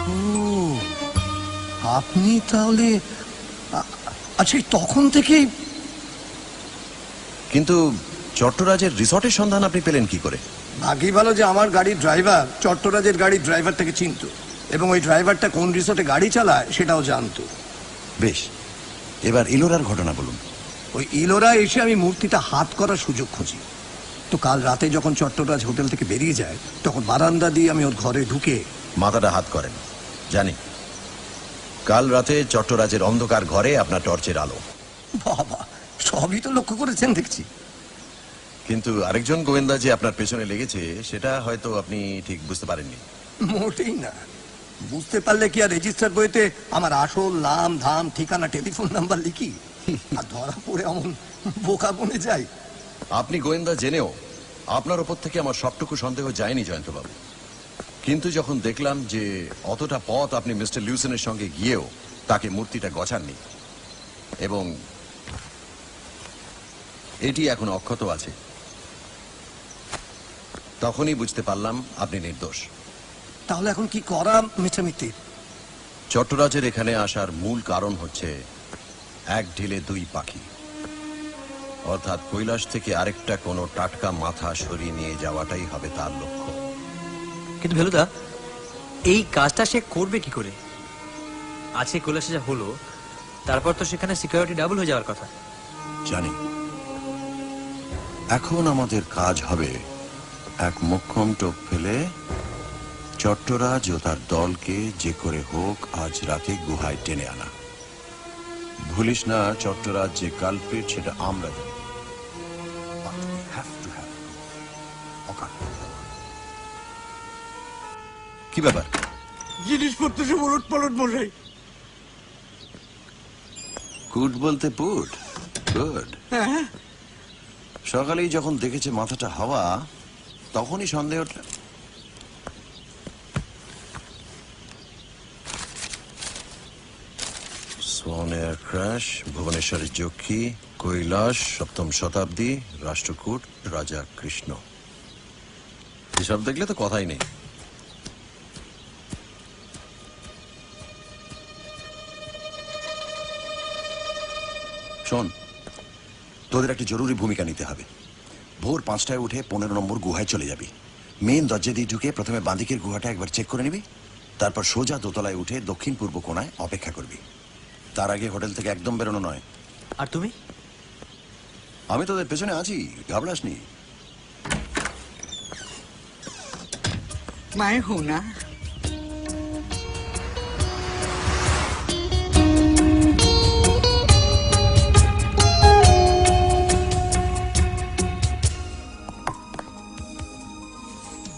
ও আপনি তাহলে আচ্ছা তখন থেকেই। কিন্তু চট্টরাজের রিসর্টের সন্ধান আপনি পেলেন কি করে? ভাগ্যই ভালো যে আমার গাড়ির ড্রাইভার চট্টরাজের গাড়ির ড্রাইভারটাকে চিনতো, এবং ওই ড্রাইভারটা কোন রিসর্টে গাড়ি চালায় সেটাও জানতো। বেশ, এবার ইলোরার ঘটনা বলুন। ওই ইলোরা এসে আমি মূর্তিটা হাত করার সুযোগ খুঁজি। তো কাল রাতে যখন চট্টরাজ হোটেল থেকে বেরিয়ে যায়, তখন বারান্দা দিয়ে আমি ওর ঘরে ঢুকে মাথাটা হাত করেন, জানি। কাল রাতে চট্টরাজের অন্ধকার ঘরে আপনার টর্চের আলো। বাবা, সবই তো লক্ষ্য করেছেন দেখছি। কিন্তু আরেকজন গোয়েন্দা যে আপনার পেছনে লেগেছে সেটা হয়তো আপনি ঠিক বুঝতে পারেননি। মোটেই না। বুঝতে পারলে কি আর রেজিস্টার বইতে আমার আসল নাম, ধাম, ঠিকানা, টেলিফোন নাম্বার লিখি আর ধরা পড়ে এমন বোকা বনে যাই? আপনি গোয়েন্দা জেনেও আপনার ওপর থেকে আমার সবটুকু সন্দেহ যায়নি জয়ন্তবাবু। কিন্তু যখন দেখলাম যে অতটা পথ আপনি মিস্টার লিউসেনের সঙ্গে গিয়েও তাকে মূর্তিটা গছাননি এবং এটি এখন অক্ষত আছে, তখনই বুঝতে পারলাম আপনি নির্দোষ। তাহলে এখন কি করা মিস্টার মিত্তির? চট্টরাজের এখানে আসার মূল কারণ হচ্ছে এক ঢিলে দুই পাখি, অর্থাৎ কৈলাস থেকে আরেকটা কোনো টাটকা মাথা সরিয়ে নিয়ে যাওয়াটাই হবে তার লক্ষ্য। কিন্তু ভেলুদা, এই কাজটা সে করবে কি করে? আজকে কৈলাসে যা হলো, তারপর তো সেখানে সিকিউরিটি ডাবল হয়ে যাওয়ার কথা। জানি। এখন আমাদের কাজ হবে এক মোক্ষম টোপ ফেলে চট্টরাজ ও তার দলকে যে করে হোক আজ রাতে গুহায় টেনে আনা। ভুলিস না, চট্টরাজ যে কালপ্রিট সেটা আমরা জানি। কি ব্যাপার? জিনিসপত্র সব ওলট পালট বসাই। কুট বলতে পুট? গুড। সকালেই যখন দেখেছে মাথাটা হাওয়া, তখনই সন্দেহ উঠল। সোন এয়ার ক্র্যাশ, ভুবনেশ্বরের যক্ষী, কৈলাস, 7ম শতাব্দী, রাষ্ট্রকূট, রাজা কৃষ্ণ। এসব দেখলে তো কথাই নেই। শোন, তোদের একটা জরুরি ভূমিকা নিতে হবে। ভোর 5টায় উঠে 15 নম্বর গুহায় চলে যাবি। মেন দরজা দিয়ে ঢুকে প্রথমে বাঁদিকের গুহাটা একবার চেক করে নিবি, তারপর সোজা দোতলায় উঠে দক্ষিণ পূর্ব কোণায় অপেক্ষা করবি। তার আগে হোটেল থেকে একদম বেরোনো নয়। আর তুমি? আমি তোদের পেছনে আছি, ঘাবড়াসনি। मैं हूं ना।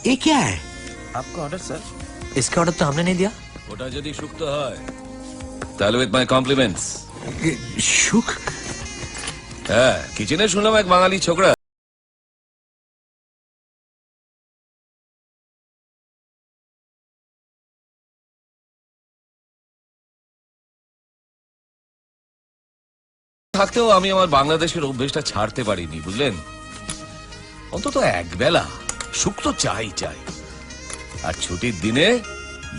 ये क्या है? आपका ऑर्डर सर। इसका ऑर्डर तो हमने नहीं दिया। ওটা যদি সুক্ত হয় তাহলে উইথ মাই কমপ্লিমেন্টস। সুখ? হ্যাঁ, কিচেনে শুনলাম এক বাঙালি ছোকরা থাকতেও আমি আমার বাংলাদেশের অভ্যেসটা ছাড়তে পারিনি, বুঝলেন? অন্তত একবেলা শুক্তো চাই চাই, আর ছুটির দিনে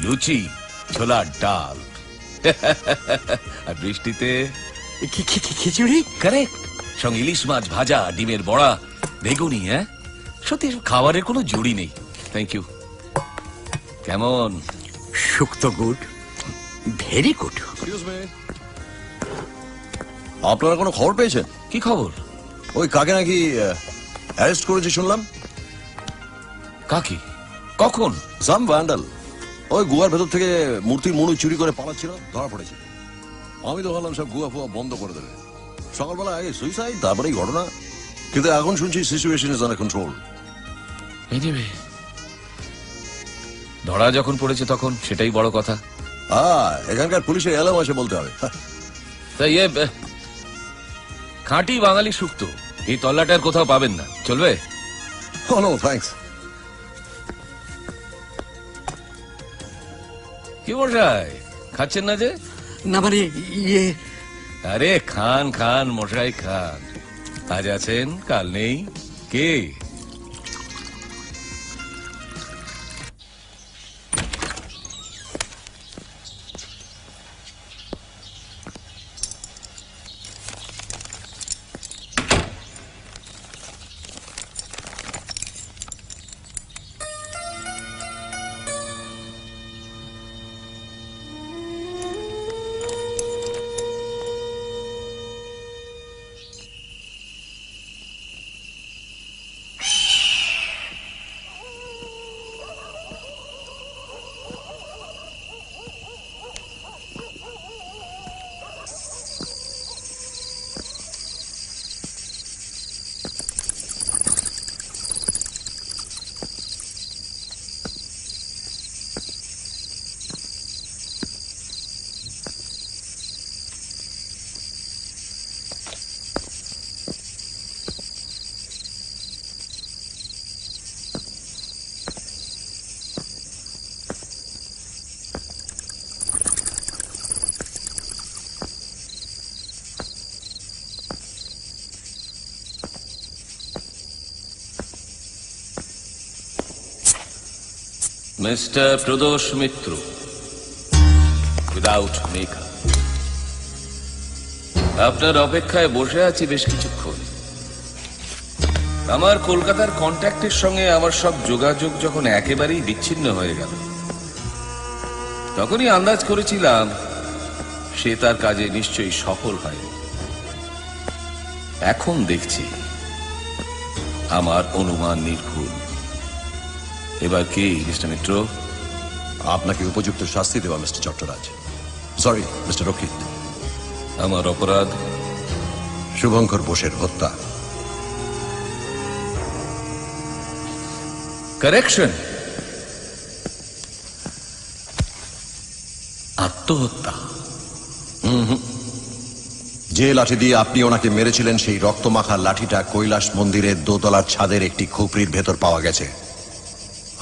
লুচি, ছোলার ডাল, আর বৃষ্টিতে খিচুড়ি। কারেক্ট, সঙ্গে ইলিশ মাছ ভাজা, ডিমের বড়া, বেগুনি। হ্যাঁ, সত্যি খাবারের কোনো জুড়ি নেই। Thank you. কেমন? শুক্তো গুড, ভেরি গুড। আপনারা কোনো খবর পেয়েছেন? কি খবর? ওই কাকে নাকি অ্যারেস্ট করেছে শুনলাম। কাকি? কখন? সাম ভ্যান্ডাল ওই গুহার ভেতর থেকে মূর্তির মণি চুরি করে পালাচ্ছিল, ধরা পড়েছে। আমি তো ভাবলাম সব গুহা ফুয়া বন্ধ করে দেবে। সকালবেলা আগে সুইসাইড, তারপরে এই ঘটনা। কিন্তু এখন শুনছি সিচুয়েশন ইজ আন্ডার কন্ট্রোল। ধরা যখন পড়েছে তখন সেটাই বড় কথা। এখানকার পুলিশের এলাম আসে বলতে হবে। তাই খাঁটি বাঙালি শুক্তো এই তল্লাটার কোথাও পাবেন না, চলবে? No thanks. কি মশাই, খাচ্ছেন না যে? না মানে ইয়ে। আরে খান খান মশাই খান, আজ আছেন কাল নেই। কে? মিস্টার প্রদোষ মিত্র, উইদাউট মেকআপ। আপনার অপেক্ষায় বসে আছি বেশ কিছুক্ষণ। আমার কলকাতার কন্ট্যাক্টের সঙ্গে আমার সব যোগাযোগ যখন একেবারেই বিচ্ছিন্ন হয়ে গেল, তখনই আন্দাজ করেছিলাম সে তার কাজে নিশ্চয়ই সফল হয়নি। এখন দেখছি আমার অনুমান নির্ভুল। এবার কি মিস্টার মিত্র? আপনাকে উপযুক্ত শাস্তি দেওয়া মিস্টার চট্টরাজ। সরি মিস্টার রক্ষিত। আমার অপরাধ শুভঙ্কর বোসের হত্যা। কারেকশন, আত্মহত্যা। যে লাঠি দিয়ে আপনি ওনাকে মেরেছিলেন সেই রক্তমাখা লাঠিটা কৈলাস মন্দিরের দোতলার ছাদের একটি খুপড়ির ভেতর পাওয়া গেছে।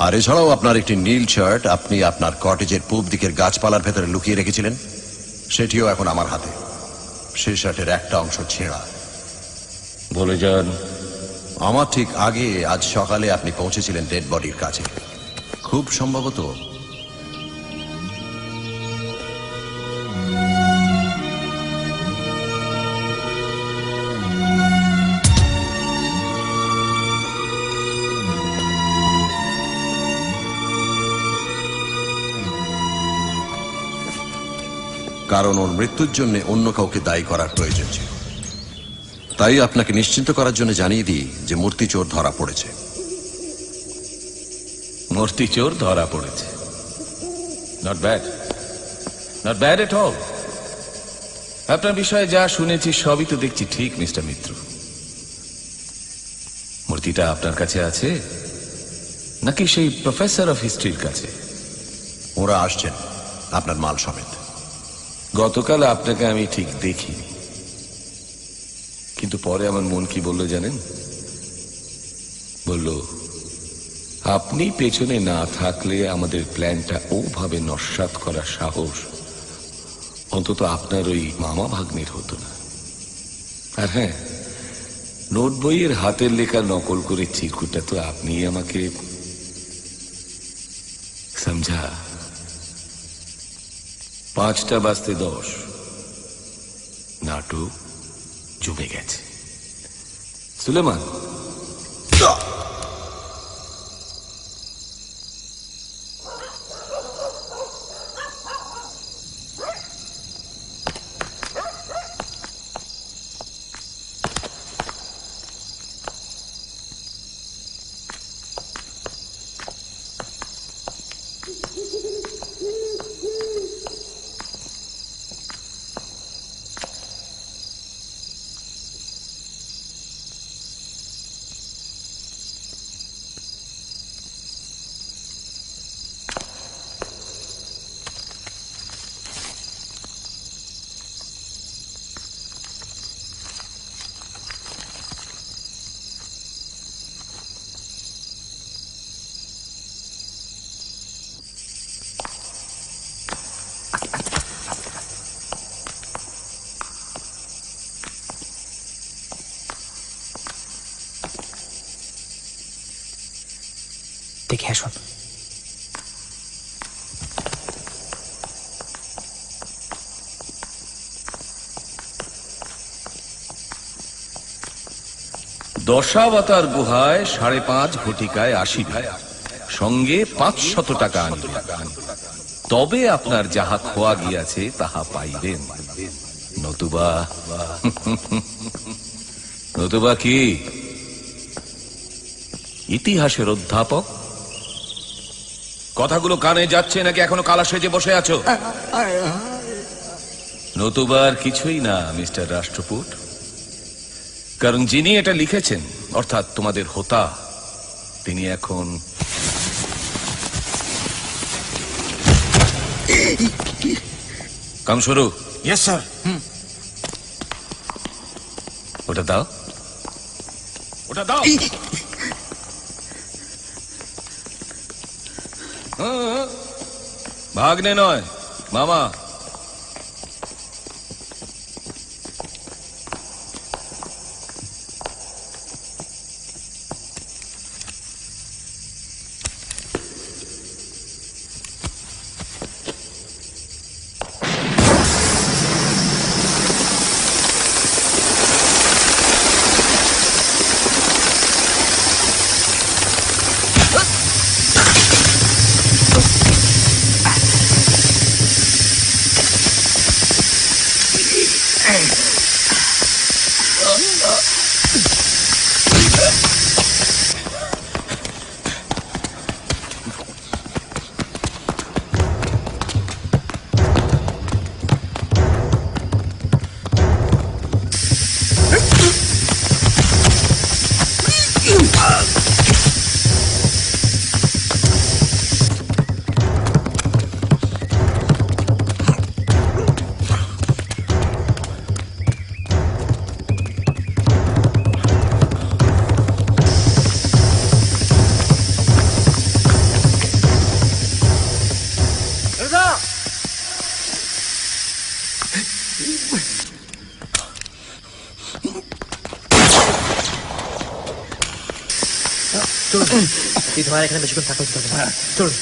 আর এছাড়াও আপনার একটি নীল শার্ট আপনি আপনার কটেজের পূব দিকের গাছপালার ভেতরে লুকিয়ে রেখেছিলেন, সেটিও এখন আমার হাতে। সেই শার্টের একটা অংশ ছেঁড়া। বলে যান। আমার ঠিক আগে আজ সকালে আপনি পৌঁছেছিলেন ডেড বডির কাছে। খুব সম্ভবত কারণ ওর মৃত্যুর জন্য অন্য কাউকে দায়ী করার প্রয়োজন ছিল। তাই আপনাকে নিশ্চিন্ত করার জন্য জানিয়ে দিই যে মূর্তি চোর ধরা পড়েছে। মূর্তি চোর ধরা পড়েছে? Not bad, not bad at all. আপনার বিষয়ে যা শুনেছি সবই তো দেখছি ঠিক মিস্টার মিত্র। মূর্তিটা আপনার কাছে আছে নাকি সেই প্রফেসর অফ হিস্ট্রির কাছে? ওরা আসছেন আপনার মাল সমেত। গতকাল আপনাকে আমি ঠিক দেখিনি, কিন্তু পরে আমার মন কি বললো জানেন? বলল আপনি পেছনে না থাকলে আমাদের প্ল্যানটা ওভাবে নস্যাৎ করার সাহস অন্তত আপনার ওই মামা ভাগ্নের হতো না। আর হ্যাঁ, নোট বইয়ের হাতের লেখা নকল করে চিরকুটটা তো আপনি আমাকে সমঝা। 5:10 নাটক জমে গেছে। সুলেমান, দেখে আসুন। দশাবতার গুহায় 5.5 ঘটিকায় আসিবে, সঙ্গে 500 টাকা আনিবে, তবে আপনার যাহা খোয়া গিয়াছে তাহা পাইবেন। নতুবা নতুবা কি ইতিহাসের অধ্যাপক? কথাগুলো কানে যাচ্ছে নাকি এখনো কালা সেজে বসে আছো? নতুবার কিছুই না মিস্টার রাষ্ট্রপুট, কারণ যিনি এটা লিখেছেন অর্থাৎ তোমাদের হোতা, তিনি এখন কাম শুরু। Yes sir. ওটা দাও, ওটা দাও। ভাগ্নে নয়, মামা। চলুন, এই তোমার এখানে বেশিক্ষণ থাকা উচিত হবে না। চলুন।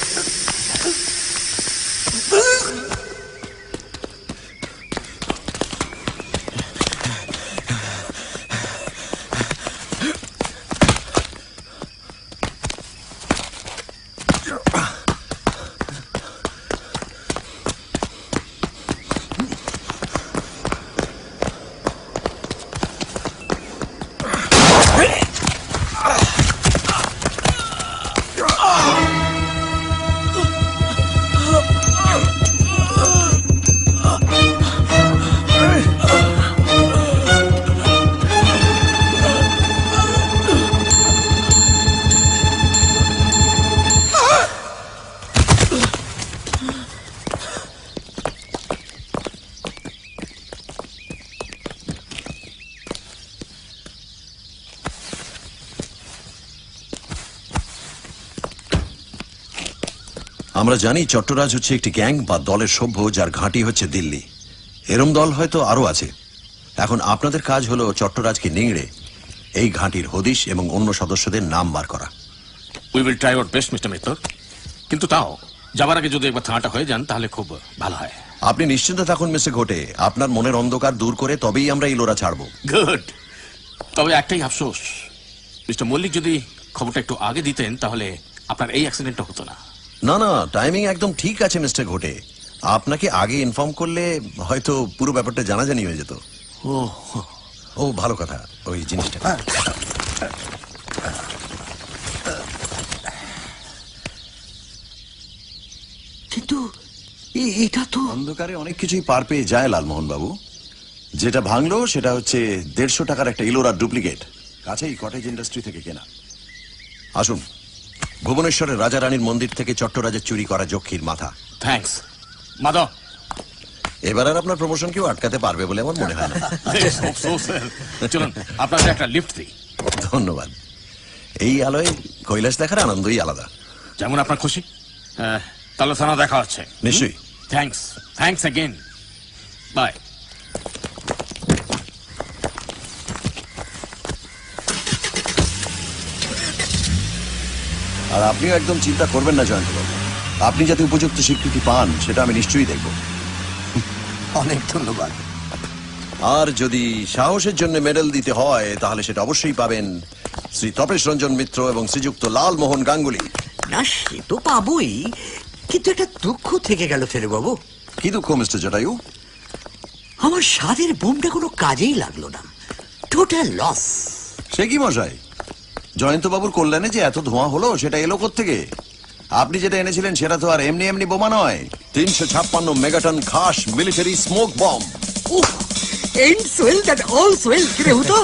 আমরা জানি চট্টরাজ হচ্ছে একটি গ্যাং বা দলের সভ্য, যার ঘাঁটি হচ্ছে দিল্লি। এরম দল হয়তো আরো আছে। এখন আপনাদের কাজ হলো চট্টরাজকে নিংড়ে এই ঘাঁটির হদিশ এবং অন্য সদস্যদের নাম বার করা। We will try our best mister Mitter, কিন্তু তাও যাবার আগে যদি একবার থানাটা হয়ে যান তাহলে খুব ভালো হয়। আপনি নিশ্চিন্ত থাকুন মিস্টার ঘোটে, আপনার মনের অন্ধকার দূর করে তবেই আমরা ইলোরা ছাড়বো। গুড। তবে একটাই আফসোস, মিস্টার মল্লিক যদি খবরটা একটু আগে দিতেন তাহলে আপনার এই অ্যাক্সিডেন্টটা হতো না। না না, টাইমিং একদম ঠিক আছে মিস্টার ঘোটে। আপনাকে আগে ইনফর্ম করলে হয়তো পুরো ব্যাপারটা জানাজানি হয়ে যেত। ও ভালো কথা, ওই জিনিসটা। কিন্তু এটা তো অন্ধকারে অনেক কিছুই পার পেয়ে যায় লালমোহন বাবু। যেটা ভাঙলো সেটা হচ্ছে 150 টাকার একটা ইলোরা ডুপ্লিকেট, কাছেই কটেজ ইন্ডাস্ট্রি থেকে কেনা। আসুন, ভুবনেশ্বরের রাজা রানীর মন্দির থেকে চট্টরাজের চুরি করা যক্ষীর মাথা। থ্যাঙ্কস মাধব। এবার আর আপনার প্রমোশন কেউ আটকাতে পারবে বলে আমার মনে হয় না। চলুন আপনাদের একটা লিফট দিই। ধন্যবাদ। এই আলোয় কৈলাস দেখার আনন্দই আলাদা। যেমন আপনার খুশি। তাহলে থানা দেখা হচ্ছে। নিশ্চয়ই। Thanks, thanks again. বাই। আর আপনিও একদম চিন্তা করবেন না জয়ন্তবাবু, আপনি যাতে উপযুক্ত স্বীকৃতি পান সেটা আমি নিশ্চয়ই দেখব। অনেক ধন্যবাদ। আর যদি সাহসের জন্য মেডেল দিতে হয় তাহলে সেটা অবশ্যই পাবেন শ্রী তপেশ রঞ্জন মিত্র এবং শ্রীযুক্ত লালমোহন গাঙ্গুলি। না সে তো পাবোই, কিন্তু একটা দুঃখ থেকে গেল ফেলুবাবু। কি দুঃখ মিস্টার জটায়ু? আমার স্বাদের বোমটা কোনো কাজেই লাগলো না, টোটাল লস। সে কি মশাই, জয়ন্তবাবুর কল্যাণে যে এত ধোঁয়া হলো সেটা এলো কোত্থেকে? আপনি যেটা এনেছিলেন সেটা তো আর এমনি এমনি বোমা নয়, 356 মেগাটন খাস military smoke bomb. And swell that all swell কি রে হতো।